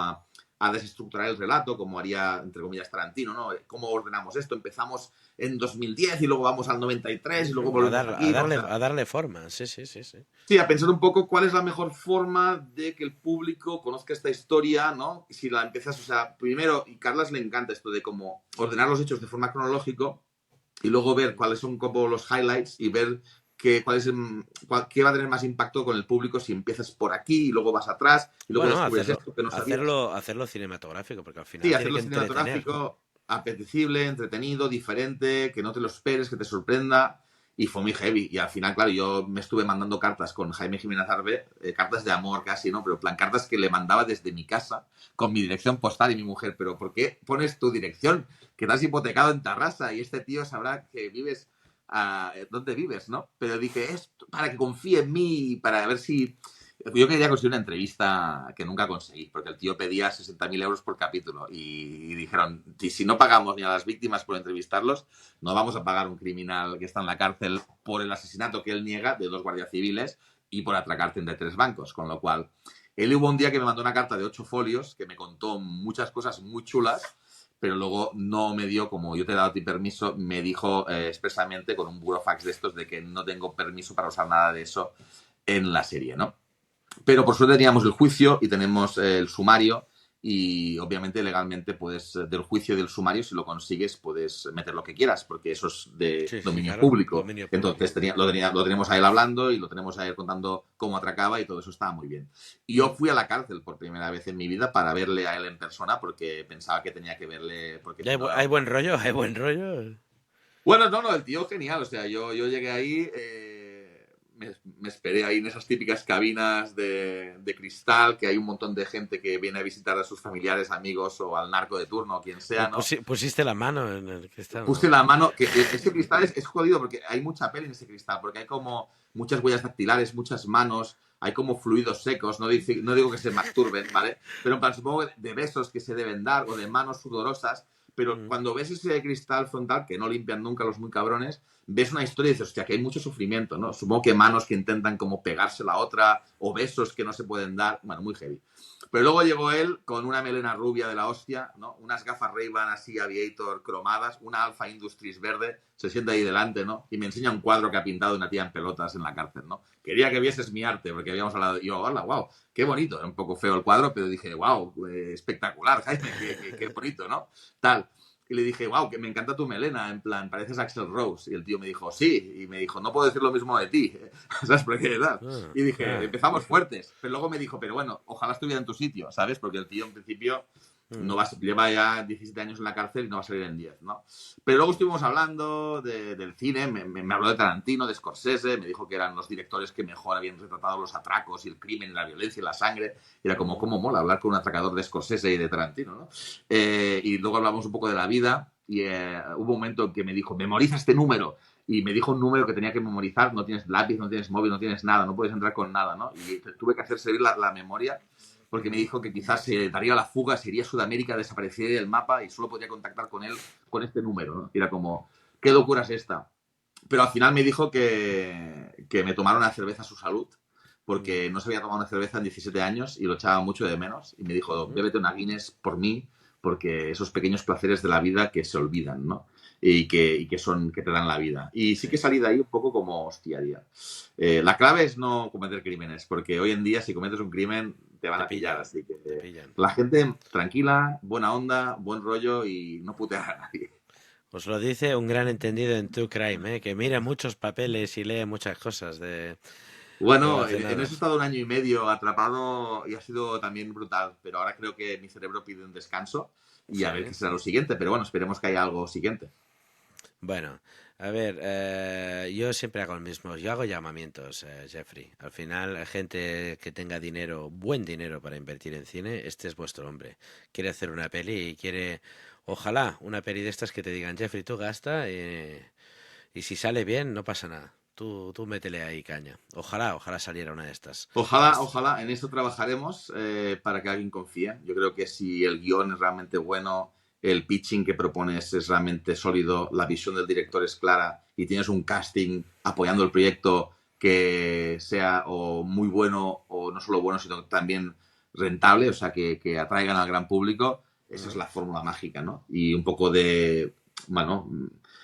a desestructurar el relato, como haría, entre comillas, Tarantino, ¿no? ¿Cómo ordenamos esto? Empezamos en 2010 y luego vamos al 93 y luego Ujú, volvemos aquí, vamos a... a darle forma. Sí, sí, sí, sí. Sí, a pensar un poco cuál es la mejor forma de que el público conozca esta historia, ¿no? Si la empiezas, o sea, primero, y a Carlas le encanta esto de cómo ordenar los hechos de forma cronológica y luego ver cuáles son como los highlights y ver qué va a tener más impacto con el público si empiezas por aquí y luego vas atrás y luego Bueno, descubres esto que no sabías. hacerlo cinematográfico, porque al Sí, final tiene hacerlo que entretener. cinematográfico, apetecible, entretenido, diferente, que no te lo esperes, que te sorprenda. Y fue muy heavy. Y al final, claro, yo me estuve mandando cartas con Jaime Jiménez Arbe, cartas de amor casi, ¿no? Pero en plan, cartas que le mandaba desde mi casa, con mi dirección postal y mi mujer. Pero ¿por qué pones tu dirección? Que te has hipotecado en Tarrasa y este tío sabrá que vives, dónde vives, ¿no? Pero dije, es para que confíe en mí, para ver si yo quería conseguir una entrevista que nunca conseguí, porque el tío pedía 60.000 euros por capítulo y dijeron, si no pagamos ni a las víctimas por entrevistarlos, no vamos a pagar a un criminal que está en la cárcel por el asesinato que él niega de 2 guardias civiles y por atracar 33 bancos. Con lo cual, él hubo un día que me mandó una carta de 8 folios que me contó muchas cosas muy chulas, pero luego no me dio, como yo te he dado a ti permiso, me dijo expresamente con un burofax de estos de que no tengo permiso para usar nada de eso en la serie, ¿no? Pero por suerte teníamos el juicio y tenemos el sumario y obviamente legalmente puedes, del juicio y del sumario, si lo consigues, puedes meter lo que quieras, porque eso es de Sí, sí, dominio claro. público. Dominio Entonces público. lo teníamos a él hablando y lo tenemos a él contando cómo atracaba y todo eso estaba muy bien. Y yo fui a la cárcel por primera vez en mi vida para verle a él en persona porque pensaba que tenía que verle, porque ¿Ya si no era hay un... buen rollo? ¿Hay buen rollo? Bueno, no, el tío genial, o sea, yo llegué ahí, me esperé ahí en esas típicas cabinas de cristal, que hay un montón de gente que viene a visitar a sus familiares, amigos o al narco de turno o quien sea, ¿no? Pusiste la mano en el cristal, Puse ¿no? la mano, que ese cristal es jodido porque hay mucha peli en ese cristal, porque hay como muchas huellas dactilares, muchas manos, hay como fluidos secos, no digo que se masturben, ¿vale? Pero en plan, supongo de besos que se deben dar o de manos sudorosas, pero Mm, cuando ves ese cristal frontal, que no limpian nunca los muy cabrones, ves una historia y dices, hostia, que hay mucho sufrimiento, ¿no? Supongo que manos que intentan como pegarse la otra, o besos que no se pueden dar, bueno, muy heavy. Pero luego llegó él con una melena rubia de la hostia, ¿no? Unas gafas Ray-Ban así Aviator cromadas, una Alpha Industries verde, se sienta ahí delante, ¿no? Y me enseña un cuadro que ha pintado una tía en pelotas en la cárcel, ¿no? Quería que vieses mi arte, porque habíamos hablado, y yo, hola, wow, qué bonito, era un poco feo el cuadro, pero dije, wow, espectacular, Jaime, qué bonito, ¿no? Tal. Y le dije, wow, que me encanta tu melena, en plan, pareces Axl Rose. Y el tío me dijo, sí. Y me dijo, no puedo decir lo mismo de ti. ¿Sabes por qué? ¿Verdad? ah, Y dije, ah, empezamos fuertes. Pero luego me dijo, pero bueno, ojalá estuviera en tu sitio, ¿sabes? Porque el tío en principio no mm, va, lleva ya 17 años en la cárcel y no va a salir en 10, ¿no? Pero luego estuvimos hablando del cine, me habló de Tarantino, de Scorsese, me dijo que eran los directores que mejor habían retratado los atracos y el crimen y la violencia y la sangre. Y era como, mm, cómo mola hablar con un atracador de Scorsese y de Tarantino, ¿no? Y luego hablamos un poco de la vida y hubo un momento en que me dijo, memoriza este número. Y me dijo un número que tenía que memorizar, no tienes lápiz, no tienes móvil, no tienes nada, no puedes entrar con nada, ¿no? Y tuve que hacer servir la memoria porque me mm. dijo que quizás se daría la fuga, se iría a Sudamérica, desaparecería del mapa y solo podría contactar con él con este número, ¿no? Y era como, ¿qué locura es esta? Pero al final me dijo que me tomara una cerveza a su salud, Mm, porque no se había tomado una cerveza en 17 años y lo echaba mucho de menos. Y me dijo, ujú. bébete una Guinness por mí, porque esos pequeños placeres de la vida que se olvidan, ¿no? Y que son, que te dan la vida. Y sí Sí, que salí de ahí un poco como, hostia, tía. La clave es no cometer crímenes, porque hoy en día si cometes un crimen te van te a pillar. pillan, Así que te pillan. la gente tranquila, buena onda, buen rollo y no putear a nadie. Os lo dice un gran entendido en True Crime, que mira muchos papeles y lee muchas cosas Bueno, en eso he relacionadas. estado un año y medio atrapado y ha sido también brutal, pero ahora creo que mi cerebro pide un descanso y a ver Sí. qué será lo siguiente, pero bueno, esperemos que haya algo siguiente. Bueno, a ver, yo siempre hago el mismo. Yo hago llamamientos, Jeffrey. Al final, gente que tenga dinero, buen dinero para invertir en cine, este es vuestro hombre. Quiere hacer una peli y quiere, ojalá, una peli de estas que te digan, Jeffrey, tú gasta y si sale bien, no pasa nada. Tú métele ahí caña. Ojalá saliera una de estas. Ojalá, Est- ojalá, en esto trabajaremos para que alguien confíe. Yo creo que si el guión es realmente bueno, el pitching que propones es realmente sólido, la visión del director es clara y tienes un casting apoyando el proyecto que sea o muy bueno o no solo bueno, sino también rentable, o sea, que atraigan al gran público, esa es Ujú. la fórmula mágica, ¿no? Y un poco de, bueno,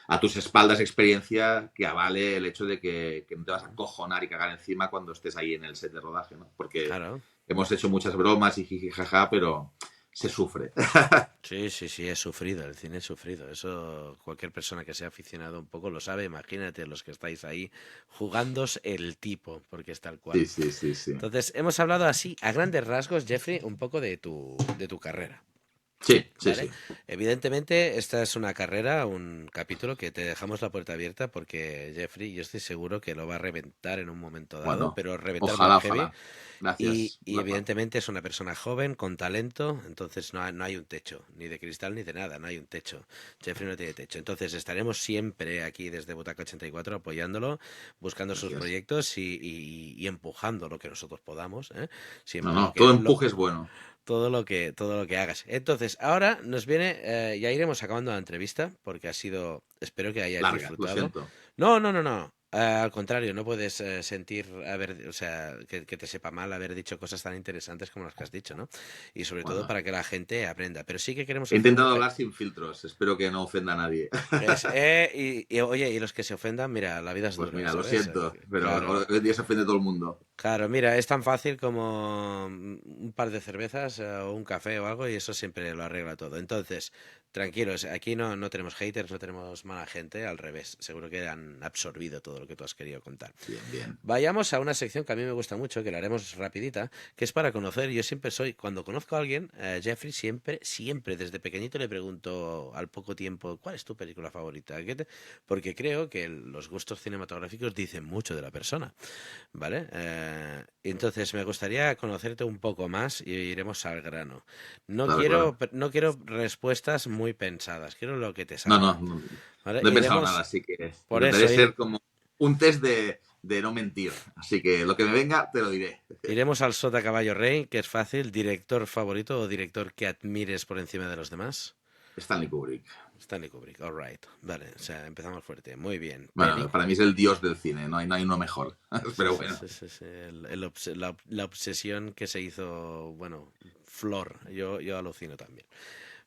a tus espaldas experiencia que avale el hecho de que no te vas a cojonar y cagar encima cuando estés ahí en el set de rodaje, ¿no? Porque Claro. hemos hecho muchas bromas y jiji jaja, pero se sufre. Sí, sí, sí, he sufrido, el cine he sufrido. Eso cualquier persona que sea aficionado un poco lo sabe. Imagínate los que estáis ahí jugándos el tipo, porque es tal Sí, cual. sí, sí, sí. Entonces, hemos hablado así, a grandes rasgos, Jeffrey, un poco de tu carrera. Sí, sí, ¿Vale? sí. Evidentemente, esta es una carrera, un capítulo que te dejamos la puerta abierta porque Jeffrey, yo estoy seguro que lo va a reventar en un momento dado, Bueno, pero reventar muy ojalá, heavy. ojalá. Gracias, Y Rafa. evidentemente es una persona joven, con talento, entonces no hay un techo, ni de cristal ni de nada, no hay un techo. Jeffrey no tiene techo. Entonces estaremos siempre aquí desde Butaca 84 apoyándolo, buscando sus Gracias. proyectos y empujando lo que nosotros podamos, ¿eh? No, Siempre no, todo empuje es bueno. todo lo que hagas. Entonces, ahora nos viene, ya iremos acabando la entrevista, porque ha sido, espero que hayáis Larga, lo disfrutado. siento. No. Al contrario, no puedes sentir o sea, que te sepa mal haber dicho cosas tan interesantes como las que has dicho, ¿no? Y sobre todo Bueno, para que la gente aprenda. Pero sí que queremos he hacer un, intentado hablar sin filtros. Espero que no ofenda a nadie. oye, y los que se ofendan, mira, la vida es Pues dura, mira, lo ¿sabes? siento, pero Claro, hoy en día se ofende todo el mundo. claro, mira, es tan fácil como un par de cervezas o un café o algo y eso siempre lo arregla todo. Entonces, tranquilos, aquí no tenemos haters, no tenemos mala gente, al revés, seguro que han absorbido todo lo que tú has querido contar. Bien, bien. Vayamos a una sección que a mí me gusta mucho, que la haremos rapidita, que es para conocer. Yo siempre soy, cuando conozco a alguien, Jeffrey, siempre, desde pequeñito le pregunto al poco tiempo, ¿cuál es tu película favorita? Porque creo que los gustos cinematográficos dicen mucho de la persona. ¿vale? Entonces me gustaría conocerte un poco más y iremos al grano. Claro, claro. No quiero respuestas muy pensadas, quiero lo que te No, no, salga, no, ¿vale? no he pensado nada, así que Por intentaré eso, ser como un test de no mentir. Así que lo que me venga, te lo diré. iremos al Sota Caballo Rey, que es fácil. ¿Director favorito o director que admires por encima de los demás? Stanley Kubrick. Stanley Kubrick, alright. Vale, o sea, empezamos fuerte. Muy bien. Bueno, para mí es el dios del cine, no hay uno mejor. Sí, Pero sí, bueno. sí, sí, sí. La obsesión que se hizo, bueno, Flor. Yo alucino también.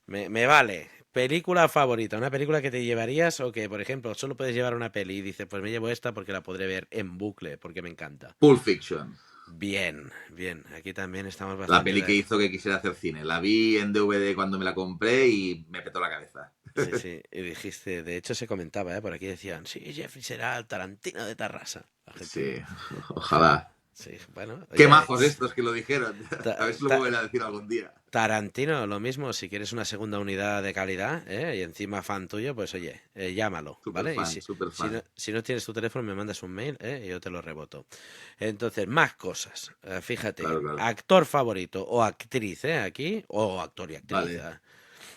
Me vale. Película favorita, una película que te llevarías o que, por ejemplo, solo puedes llevar una peli y dices, pues me llevo esta porque la podré ver en bucle, porque me encanta. Pulp Fiction. Bien, bien. Aquí también estamos La bastante peli que de... hizo que quisiera hacer cine. La vi en DVD cuando me la compré y me petó la cabeza. Sí, sí. Y dijiste, de hecho se comentaba, ¿eh? Por aquí decían, sí, Jeffrey será el Tarantino de Tarrasa. Sí, Argentino. ojalá. Sí, bueno, Qué oye, majos estos que lo dijeron. A ta- ver si lo ta- vuelven a decir algún día. Tarantino, lo mismo, si quieres una segunda unidad de calidad, ¿eh? Y encima fan tuyo, pues oye, llámalo, Super ¿vale? Y fan, super fan. si no tienes tu teléfono, me mandas un mail, ¿eh? Y yo te lo reboto. Entonces, más cosas. Fíjate, Claro, claro. actor favorito o actriz, ¿eh? Aquí, o actor y actriz. Vale.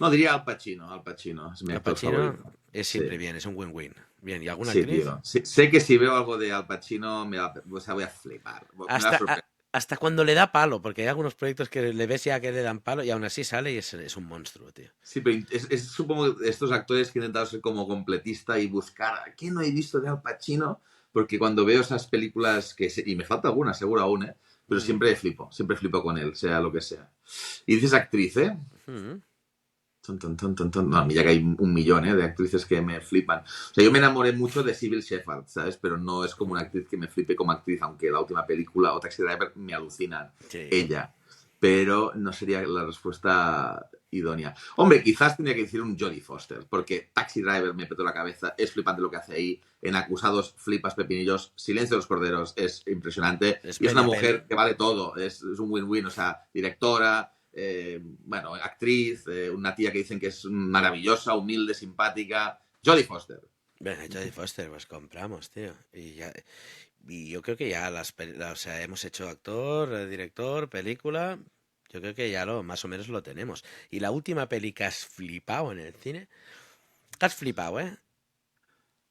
No, diría Al Pacino. Al Pacino es mi Al actor Pacino favorito. es Sí. siempre bien, es un win-win. Bien, ¿y alguna Sí, actriz? tío. Sí, sé que si veo algo de Al Pacino o sea, voy a flipar. Me va a sorprender. Hasta cuando le da palo, porque hay algunos proyectos que le ves ya que le dan palo y aún así sale y es un monstruo, tío. Sí, pero supongo estos actores que he intentado ser como completista y buscar qué no he visto de Al Pacino, porque cuando veo esas películas y me falta alguna, seguro aún, ¿eh? Pero Mm, siempre flipo con él, sea lo que sea. Y dices actriz, ¿eh? mm. Ton, ton, ton, ton, ton. No, a mí ya que hay un millón, ¿eh? De actrices que me flipan. O sea, yo me enamoré mucho de Sybil Shepherd, ¿sabes? Pero no es como una actriz que me flipe como actriz, aunque la última película o Taxi Driver me alucinan. Sí. Ella. Pero no sería la respuesta idónea. Hombre, quizás tendría que decir un Jodie Foster, porque Taxi Driver me petó la cabeza, es flipante lo que hace ahí. En Acusados, flipas pepinillos. Silencio de los corderos es impresionante. Es Y es una media peli. mujer que vale todo. Es un win-win, o sea, directora, bueno, actriz, una tía que dicen que es maravillosa, humilde, simpática. Jodie Foster. Venga, Jodie Foster, pues compramos, tío. Y yo creo que ya o sea, hemos hecho actor, director, película. Yo creo que ya más o menos lo tenemos. Y la última peli que has flipado en el cine, que has flipado, ¿eh?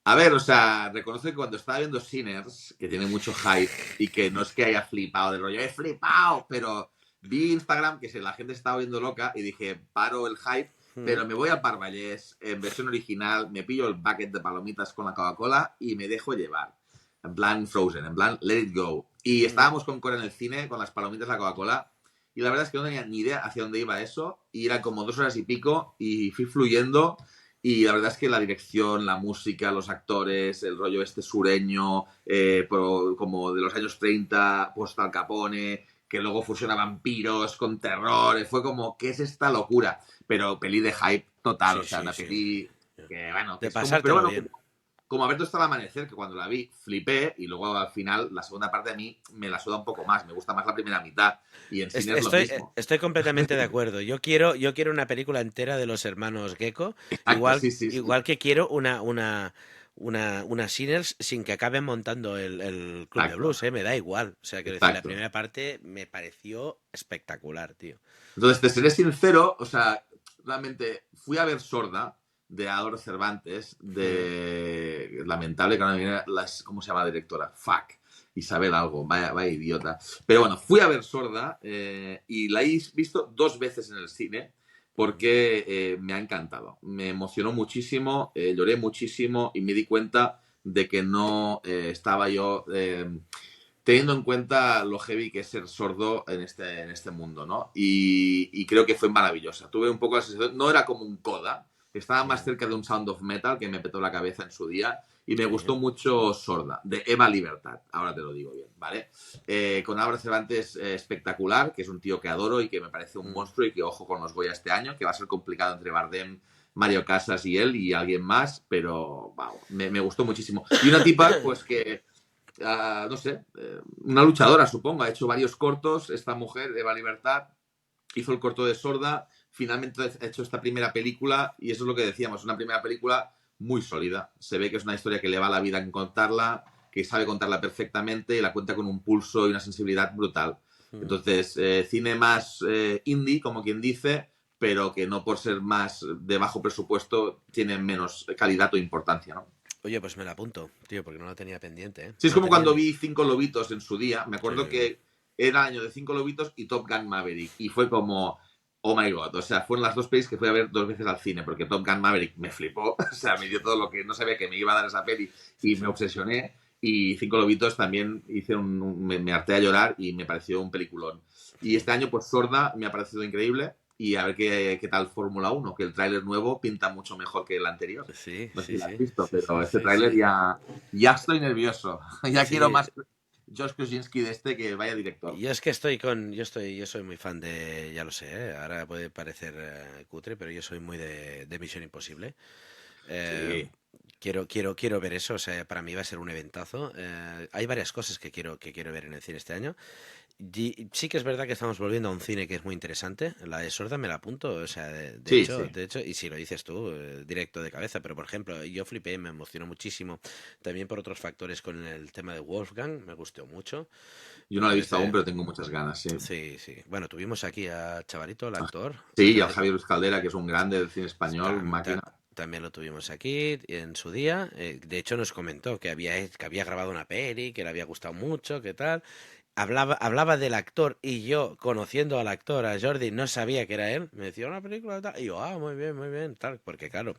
A ver, o sea, reconozco que cuando estaba viendo Sinners, que tiene mucho hype y que no es que haya flipado de rollo, he flipado, pero vi Instagram que la gente estaba viendo loca y dije, paro el hype, Mm, pero me voy al Parvallés en versión original, me pillo el bucket de palomitas con la Coca-Cola y me dejo llevar. En plan Frozen, en plan Let It Go. Y mm. estábamos con Cora en el cine con las palomitas de la Coca-Cola y la verdad es que no tenía ni idea hacia dónde iba eso y eran como 2 horas y pico y fui fluyendo y la verdad es que la dirección, la música, los actores, el rollo este sureño, como de los años 30, pues Al Capone, que luego fusiona vampiros con terror, fue como, ¿qué es esta locura? Pero peli de hype total, o Sí, sea, sí, una sí. peli que, bueno, que De es como, pero pasártelo bueno, bien. como haber visto el amanecer, que cuando la vi flipé y luego al final la segunda parte a mí me la suda un poco más, me gusta más la primera mitad y en cine es lo mismo. Estoy completamente de acuerdo. Yo quiero una película entera de los hermanos Gecko, Exacto, sí, sí, sí. igual que quiero una Sinners sin que acaben montando el Club de Exacto, Blues, ¿eh? Me da igual. O sea, quiero decir, la exacto. primera parte me pareció espectacular, tío. Entonces, te seré sincero, o sea, realmente fui a ver Sorda de Álvaro Cervantes, Mm, de lamentable que no me viene ¿cómo se llama la directora? Fuck. Isabel algo, vaya idiota. Pero bueno, fui a ver Sorda y la he visto 2 veces en el cine mm. porque me ha encantado. Me emocionó muchísimo, lloré muchísimo y me di cuenta de que no estaba yo teniendo en cuenta lo heavy que es ser sordo en este mundo, ¿no? Y creo que fue maravillosa. Tuve un poco la sensación, no era como un coda, estaba más Mm, cerca de un Sound of Metal que me petó la cabeza en su día y me sí. gustó mucho Sorda, de Eva Libertad, ahora te lo digo bien, ¿vale? Con Álvaro Cervantes espectacular, que es un tío que adoro y que me parece un Mm. monstruo y que ojo con los Goya este año, que va a ser complicado entre Bardem, Mario Casas y él y alguien más, pero wow, me gustó muchísimo. Y una tipa, pues que no sé, una luchadora, supongo. Ha hecho varios cortos. Esta mujer, Eva Libertad, hizo el corto de Sorda. Finalmente ha hecho esta primera película. Y eso es lo que decíamos: una primera película muy sólida. Se ve que es una historia que le va la vida en contarla. que sabe contarla perfectamente y la cuenta con un pulso y una sensibilidad brutal. Entonces, cine más indie, como quien dice, pero que no por ser más de bajo presupuesto tiene menos calidad o importancia, ¿no? Oye, pues me la apunto, tío, porque no la tenía pendiente, ¿eh? Sí, es No la como tenía cuando ni... vi Cinco Lobitos en su día. Me acuerdo Sí, que era el año de Cinco Lobitos y Top Gun Maverick. Y fue como, oh my god. O sea, fueron las dos pelis que fui a ver 2 veces al cine, porque Top Gun Maverick me flipó. O sea, me dio todo lo que no sabía que me iba a dar esa peli sí, y sí. me obsesioné. Y Cinco Lobitos también me harté a llorar y me pareció un peliculón. Y este año, pues Sorda me ha parecido increíble. Y a ver qué tal Fórmula Uno, que el tráiler nuevo pinta mucho mejor que el anterior. Sí, No sé sí, si lo has sí, visto, sí, pero sí, este sí, tráiler sí. ya estoy nervioso. Ya quiero Sí, más Josh Krasinski de este que vaya director. yo es que estoy con, yo soy muy fan de, ya lo sé, ahora puede parecer cutre, pero yo soy muy de Misión Imposible. Eh, Sí. quiero ver eso, o sea, para mí va a ser un eventazo. Hay varias cosas que quiero ver en el cine este año. Sí que es verdad que estamos volviendo a un cine que es muy interesante. La de Sorda me la apunto, o sea, Sí, sí. de hecho, y si lo dices tú, directo de cabeza, pero por ejemplo, yo flipé, me emocionó muchísimo, también por otros factores con el tema de Wolfgang, me gustó mucho, Yo me no la he visto aún, parece, pero tengo muchas ganas, sí. sí, sí. Bueno, tuvimos aquí a Chavarito, el actor, Sí, y al Javier Luis Caldera, que es un grande del cine español, tam- máquina. ta- también lo tuvimos aquí en su día. De hecho, nos comentó que había grabado una peli, que le había gustado mucho, que tal. Hablaba del actor y yo, conociendo al actor, a Jordi, no sabía que era él. Me decía una película y tal. Y yo, muy bien, tal. Porque claro,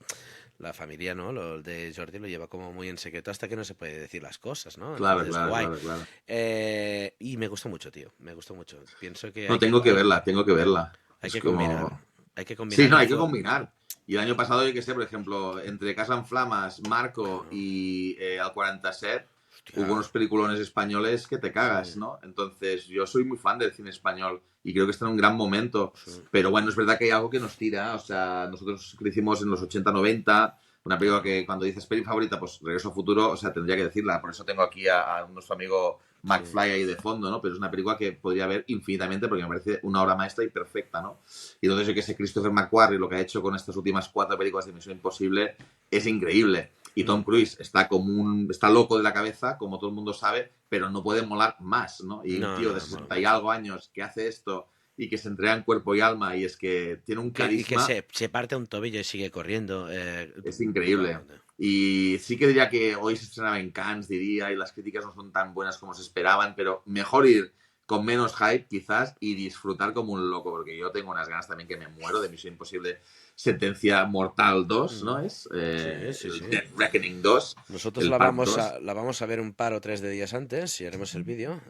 la familia, ¿no? Lo de Jordi lo lleva como muy en secreto hasta que no se puede decir las cosas, ¿no? Claro, Entonces, claro, guay. claro, claro. Y me gustó mucho, tío. Me gustó mucho. Pienso que No, tengo que verla, tengo que verla. hay Es que combinar. como... Hay que Sí, combinar no, y hay que hizo... combinar. Y el año pasado, yo que sé, por ejemplo, entre Casa en Flamas, Marco Claro. y Al 47, hubo Hostia. unos peliculones españoles que te cagas, Sí, ¿no? Entonces, yo soy muy fan del cine español y creo que está en un gran momento. sí. Pero bueno, es verdad que hay algo que nos tira. O sea, nosotros crecimos en los 80-90. Una película Claro. que cuando dices peli favorita, pues Regreso a Futuro, o sea, tendría que decirla. Por eso tengo aquí a nuestro amigo Sí. McFly ahí de fondo, ¿no? Pero es una película que podría ver infinitamente porque me parece una obra maestra y perfecta, ¿no? Y entonces yo que sé, Christopher McQuarrie, lo que ha hecho con estas últimas 4 películas de Misión Imposible es increíble. Y Tom Mm. Cruise está loco de la cabeza, como todo el mundo sabe, pero no puede molar más, ¿no? Y un No, tío de no, mola 60 y mucho. algo años que hace esto y que se entrega en cuerpo y alma y es que tiene un Y que carisma, se parte un tobillo y sigue corriendo. es increíble. Totalmente. Y sí que diría que hoy se estrenaba en Cannes, diría, y las críticas no son tan buenas como se esperaban, pero mejor ir con menos hype quizás y disfrutar como un loco, porque yo tengo unas ganas también que me muero de Misión Imposible Sentencia Mortal 2, Mm. ¿no es? Sí, sí, El sí. Death Reckoning 2, Nosotros el Part 2. la vamos a ver un par o tres de días antes y haremos el vídeo.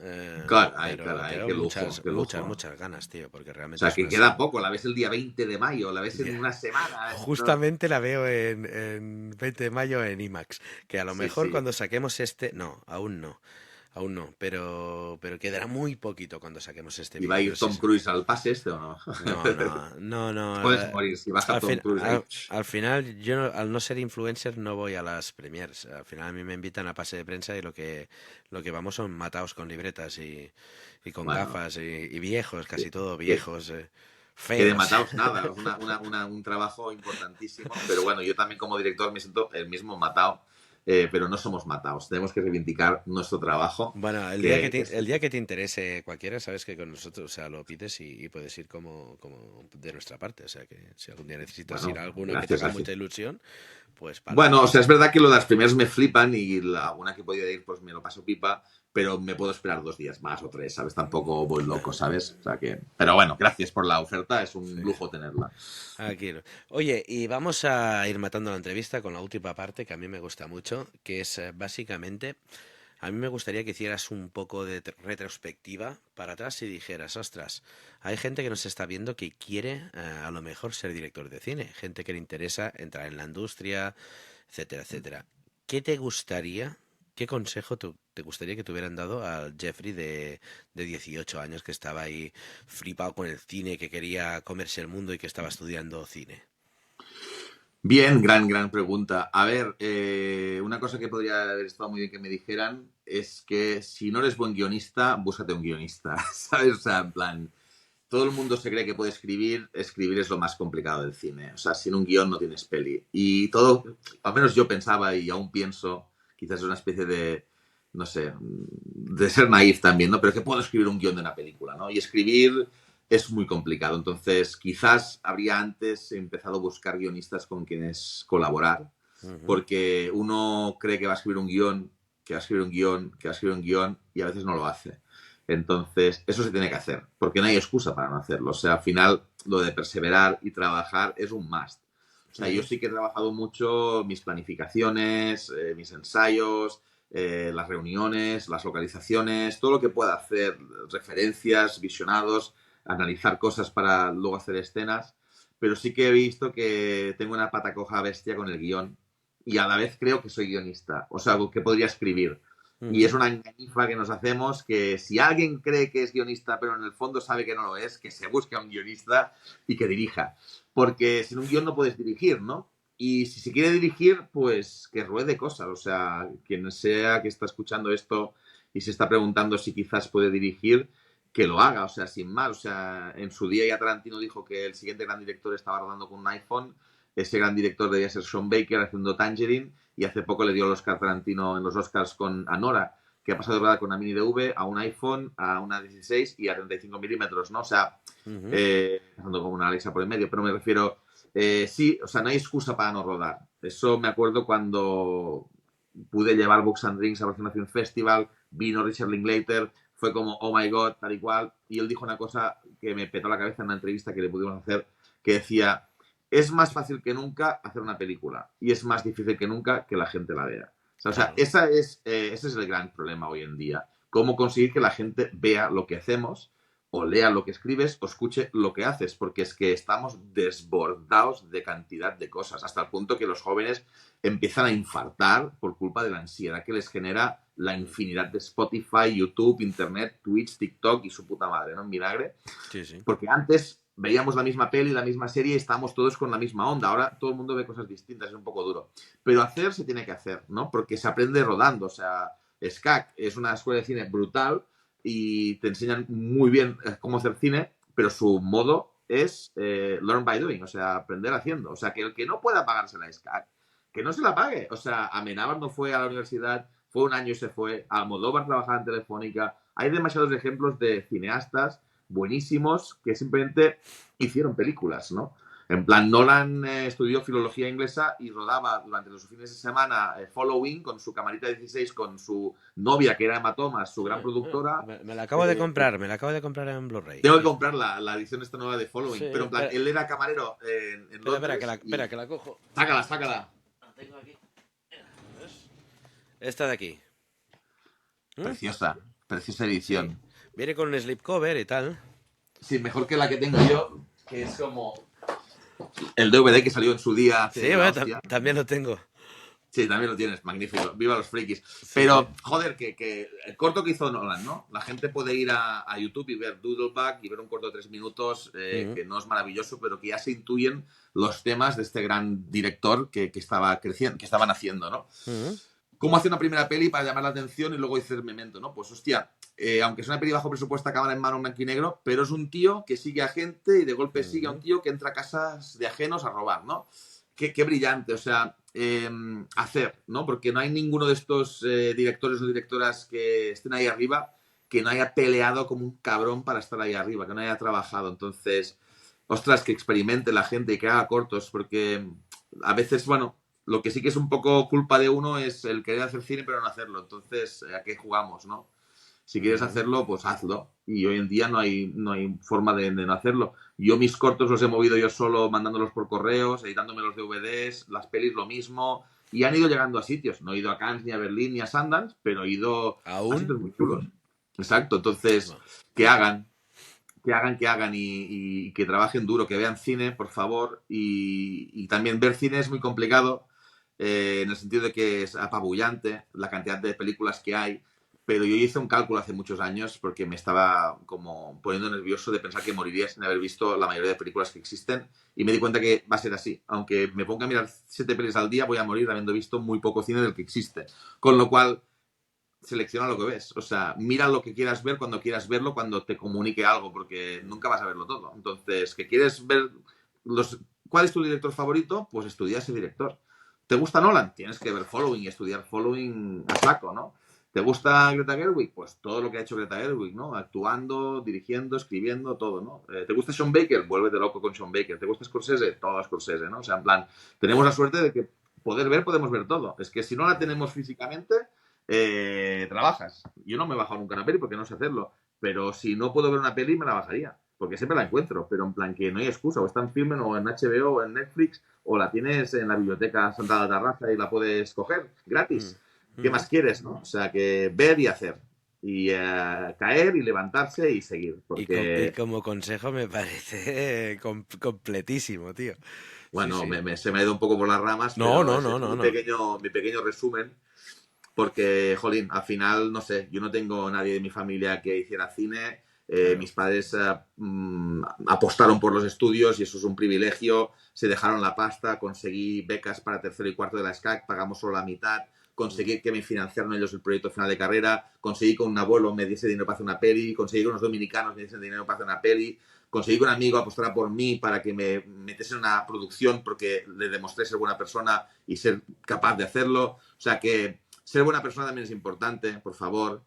Caray, Pero qué lujo, qué lujo. muchas ganas, tío, porque O realmente sea, es que una queda saga. poco, la ves el día 20 de mayo, la ves en Ya. una semana. No. Justamente la veo en 20 de mayo en IMAX. Que a lo Sí, mejor sí. cuando saquemos este. No, aún no. Aún no. Pero quedará muy poquito cuando saquemos este ¿Y va a vídeo. Pero ir sí, Tom sí. Cruise al pase este o no? No, no, no, no. Puedes morir si baja Tom Cruise ahí. Al final, yo al no ser influencer no voy a las premiers. Al final a mí me invitan a pase de prensa y lo que vamos son mataos con libretas y con Bueno, gafas y viejos, casi todo que, viejos, que de feos. mataos nada, es un trabajo importantísimo, pero bueno, yo también como director me siento el mismo matado, pero no somos matados, tenemos que reivindicar nuestro trabajo, Bueno, que el día que te interese cualquiera, sabes que con nosotros, o sea, lo pides y puedes ir como de nuestra parte. O sea, que si algún día necesitas ir bueno, a alguno que te gracias, haga mucha gracias. ilusión, pues para Bueno, o adelante. sea, es verdad que lo de las primeras me flipan y alguna que he podido ir, pues me lo paso pipa, pero me puedo esperar 2 días más o 3, ¿sabes? Tampoco voy loco, ¿sabes? O sea que... Pero bueno, gracias por la oferta, es un Sí. lujo tenerla. Aquí. Oye, y vamos a ir matando la entrevista con la última parte que a mí me gusta mucho, que es básicamente, a mí me gustaría que hicieras un poco de retrospectiva para atrás y dijeras, ostras, hay gente que nos está viendo que quiere a lo mejor ser director de cine, gente que le interesa entrar en la industria, etcétera, etcétera. ¿Qué te gustaría, qué consejo te gustaría que te hubieran dado al Jeffrey de 18 años que estaba ahí flipado con el cine, que quería comerse el mundo y que estaba estudiando cine? Bien, gran pregunta. A ver, una cosa que podría haber estado muy bien que me dijeran es que si no eres buen guionista, búscate un guionista, ¿sabes? O sea, en plan, todo el mundo se cree que puede escribir, escribir es lo más complicado del cine. O sea, sin un guión no tienes peli. Y todo, al menos yo pensaba y aún pienso, quizás es una especie no sé, de ser naif también, ¿no? Pero que puedo escribir un guión de una película, ¿no? Y escribir es muy complicado. Entonces, quizás habría antes empezado a buscar guionistas con quienes colaborar, Ujú. porque uno cree que va a escribir un guión, que va a escribir un guión, que va a escribir un guión, y a veces no lo hace. Entonces, eso se tiene que hacer, porque no hay excusa para no hacerlo. O sea, al final, lo de perseverar y trabajar es un must. O sea, yo Ujú. sí que he trabajado mucho mis planificaciones, mis ensayos, las reuniones, las localizaciones, todo lo que pueda hacer, referencias, visionados, analizar cosas para luego hacer escenas. Pero sí que he visto que tengo una pata coja bestia con el guión y a la vez creo que soy guionista, o sea, que podría escribir. Y Ujú. es una engañifa que nos hacemos que si alguien cree que es guionista pero en el fondo sabe que no lo es, que se busque a un guionista y que dirija. Porque sin un guión no puedes dirigir, ¿no? Y si se quiere dirigir, pues que ruede cosas. O sea, quien sea que está escuchando esto y se está preguntando si quizás puede dirigir, que lo haga, o sea, sin más. O sea, en su día ya Tarantino dijo que el siguiente gran director estaba rodando con un iPhone. Ese gran director debía ser Sean Baker haciendo Tangerine y hace poco le dio el Oscar Tarantino en los Oscars con Anora, que ha pasado de rodar con una mini DV a un iPhone, a una 16 y a 35 milímetros, ¿no? O sea, Ujú. pasando como una Alexa por el medio, pero me refiero, sí, o sea, no hay excusa para no rodar. Eso me acuerdo cuando pude llevar Books and Drinks a Barcelona Film Festival, vino Richard Linklater, fue como, oh my god, tal y cual, y él dijo una cosa que me petó la cabeza en una entrevista que le pudimos hacer, que decía, es más fácil que nunca hacer una película y es más difícil que nunca que la gente la vea. O sea, Claro. ese es el gran problema hoy en día. Cómo conseguir que la gente vea lo que hacemos o lea lo que escribes o escuche lo que haces, porque es que estamos desbordados de cantidad de cosas, hasta el punto que los jóvenes empiezan a infartar por culpa de la ansiedad que les genera la Mm. infinidad de Spotify, YouTube, Internet, Twitch, TikTok y su puta madre, ¿no? En vinagre. Sí, sí. Porque antes veíamos la misma peli, la misma serie y estábamos todos con la misma onda. Ahora todo el mundo ve cosas distintas, es un poco duro. Pero hacer se tiene que hacer, ¿no? Porque se aprende rodando. O sea, SCAC es una escuela de cine brutal y te enseñan muy bien cómo hacer cine, pero su modo es learn by doing, o sea, aprender haciendo. O sea, que el que no pueda pagarse la SCAC, que no se la pague. O sea, Amenábar no fue a la universidad, fue un año y se fue. Almodóvar trabajaba en Telefónica. Hay demasiados ejemplos de cineastas buenísimos que simplemente hicieron películas, ¿no? En plan, Nolan estudió filología inglesa y rodaba durante los fines de semana Following con su camarita 16, con su novia, que era Emma Thomas, su gran productora. Me la acabo de Eh, comprar, me la acabo de comprar en Blu-ray. Tengo que Sí, sí. comprar la edición esta nueva de Sí, Following, pero en plan, espera, él era camarero en espera, espera, Londres y... espera, que la cojo. Sácala, sácala. La tengo aquí. ¿Ves? Esta de aquí. ¿Mm? Preciosa, preciosa Sí. edición. Viene con un slipcover y tal. Sí, mejor que la que tengo yo, que es como el DVD que salió en su día Sí, hace la bueno, hostia. también lo tengo. Sí, también lo tienes, magnífico. Viva los frikis. Sí, sí. Pero, joder, que el corto que hizo Nolan, ¿no? La gente puede ir a YouTube y ver Doodleback y ver un corto de 3 minutos Ujú. que no es maravilloso, pero que ya se intuyen los temas de este gran director que estaba creciendo, que estaban haciendo, ¿no? Ujú. ¿Cómo hacer una primera peli para llamar la atención y luego hacer Memento, ¿no? Pues hostia, aunque es una peli bajo presupuesto, cámara en mano, en blanco y negro, pero es un tío que sigue a gente y de golpe sigue a un Ujú. tío que entra a casas de ajenos a robar, ¿no? Qué brillante, o sea, hacer, ¿no? Porque no hay ninguno de estos directores o directoras que estén ahí arriba que no haya peleado como un cabrón para estar ahí arriba, que no haya trabajado. Entonces, ostras, que experimente la gente y que haga cortos, porque a veces, bueno, lo que sí que es un poco culpa de uno es el querer hacer cine pero no hacerlo. Entonces, ¿a qué jugamos, no? Si quieres Ujú. hacerlo, pues hazlo. Y hoy en día no hay forma de no hacerlo. Yo mis cortos los he movido yo solo, mandándolos por correos, editándome los DVDs, las pelis lo mismo. Y han ido llegando a sitios. No he ido a Cannes, ni a Berlín, ni a Sundance, pero he ido a ¿Aún? sitios muy chulos. Exacto. Entonces, Bueno. que hagan, que hagan y que trabajen duro, que vean cine, por favor. Y también ver cine es muy complicado, en el sentido de que es apabullante la cantidad de películas que hay. Pero yo hice un cálculo hace muchos años porque me estaba como poniendo nervioso de pensar que moriría sin haber visto la mayoría de películas que existen. Y me di cuenta que va a ser así. Aunque me ponga a mirar 7 pelis al día, voy a morir habiendo visto muy poco cine del que existe. Con lo cual, selecciona lo que ves. O sea, mira lo que quieras ver cuando quieras verlo, cuando te comunique algo, porque nunca vas a verlo todo. Entonces, ¿que quieres ver los... ¿Cuál es tu director favorito? Pues estudia ese director. ¿Te gusta Nolan? Tienes que ver Following y estudiar Following a saco, ¿no? ¿Te gusta Greta Gerwig? Pues todo lo que ha hecho Greta Gerwig, ¿no? Actuando, dirigiendo, escribiendo, todo, ¿no? ¿Te gusta Sean Baker? Vuélvete loco con Sean Baker. ¿Te gusta Scorsese? Todo Scorsese, ¿no? O sea, en plan, tenemos la suerte de que podemos ver todo. Es que si no la tenemos físicamente, trabajas. Yo no me he bajado nunca una peli porque no sé hacerlo, pero si no puedo ver una peli, me la bajaría, porque siempre la encuentro, pero en plan que no hay excusa, o está en Filmen o en HBO o en Netflix, o la tienes en la biblioteca Santa de la Terraza y la puedes coger Mm, gratis. ¿Qué mm. más quieres, no? O sea, que ver y hacer. Y caer y levantarse y seguir. Y Porque, como consejo me parece completísimo, tío. Sí, bueno, sí. se me ha ido un poco por las ramas, No, pero no, ese no, es no, no. mi pequeño resumen. Porque, jolín, al final, no sé, yo no tengo nadie de mi familia que hiciera cine. Claro. Mis padres apostaron por los estudios y eso es un privilegio. Se dejaron la pasta, conseguí becas para tercero y cuarto de la SCAC, pagamos solo la mitad, Mm, conseguí que me financiaran ellos el proyecto final de carrera, conseguí que un abuelo me diese dinero para hacer una peli, conseguí que unos dominicanos me diesen dinero para hacer una peli, conseguí que un amigo apostara por mí para que me metiese en una producción porque le demostré ser buena persona y ser capaz de hacerlo. O sea que ser buena persona también es importante, por favor.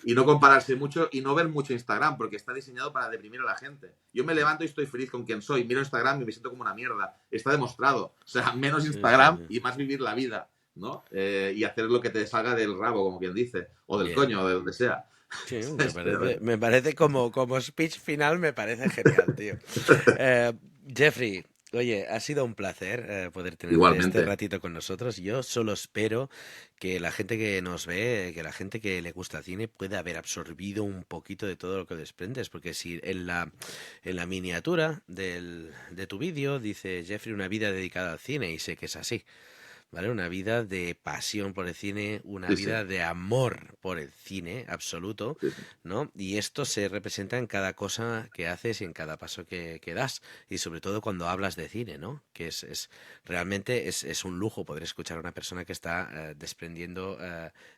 Y no compararse mucho y no ver mucho Instagram, porque está diseñado para deprimir a la gente. Yo me levanto y estoy feliz con quien soy. Miro Instagram y me siento como una mierda. Está demostrado. O sea, menos sí, sí, Instagram sí. y más vivir la vida, ¿no? Y hacer lo que te salga del rabo, como quien dice, o del Bien. coño, o de donde sea. Sí, Pero bueno. me parece como speech final, me parece genial, tío. Eh, Jeffrey, oye, ha sido un placer poder tenerte este Igualmente. ratito con nosotros. Yo solo espero que la gente que nos ve, que la gente que le gusta el cine pueda haber absorbido un poquito de todo lo que desprendes, porque si en la miniatura de tu vídeo dice Jeffrey una vida dedicada al cine, y sé que es así. ¿Vale? Una vida de pasión por el cine, una Sí, sí. vida de amor por el cine absoluto, Sí, sí. ¿no? Y esto se representa en cada cosa que haces y en cada paso que das, y sobre todo cuando hablas de cine, ¿no? Que realmente es un lujo poder escuchar a una persona que está desprendiendo,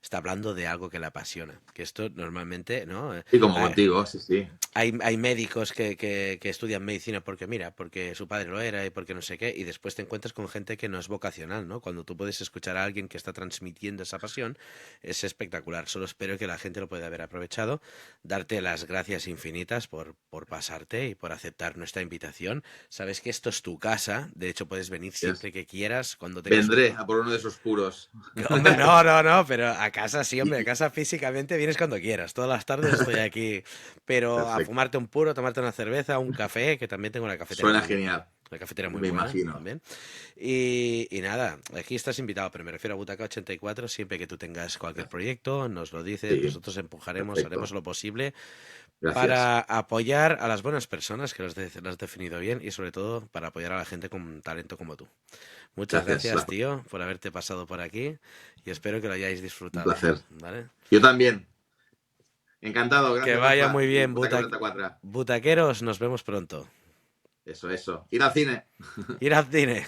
está hablando de algo que le apasiona, que esto normalmente, ¿no? Y como Hay, contigo, sí, sí. hay médicos que estudian medicina porque mira, porque su padre lo era y porque no sé qué, y después te encuentras con gente que no es vocacional, ¿no? Cuando tú puedes escuchar a alguien que está transmitiendo esa pasión, es espectacular. Solo espero que la gente lo pueda haber aprovechado, darte las gracias infinitas por pasarte y por aceptar nuestra invitación. Sabes que esto es tu casa, de hecho puedes venir Yes. siempre que quieras, cuando tengas un... Vendré a por uno de esos puros. Hombre, no, no, no, pero a casa sí, hombre, a Y- casa físicamente vienes cuando quieras. Todas las tardes estoy aquí, pero a Perfecto. fumarte un puro, tomarte una cerveza, un café, que también tengo una cafetera Suena muy, genial. la cafetera muy Me buena imagino. también. Y nada, aquí estás invitado, pero me refiero a Butaca 84, siempre que tú tengas cualquier proyecto, nos lo dices, Sí, nosotros empujaremos, haremos perfecto. lo posible Gracias. para apoyar a las buenas personas, que lo has definido bien, y sobre todo para apoyar a la gente con talento como tú. Muchas Gracias. gracias, tío, por haberte pasado por aquí y espero que lo hayáis Un disfrutado, placer. ¿vale? Yo también. Encantado. Que Gracias, vaya Rafa. muy Y bien, Butaca 34. butaqueros, nos vemos pronto. Eso, eso. Ir al cine. Ir al cine.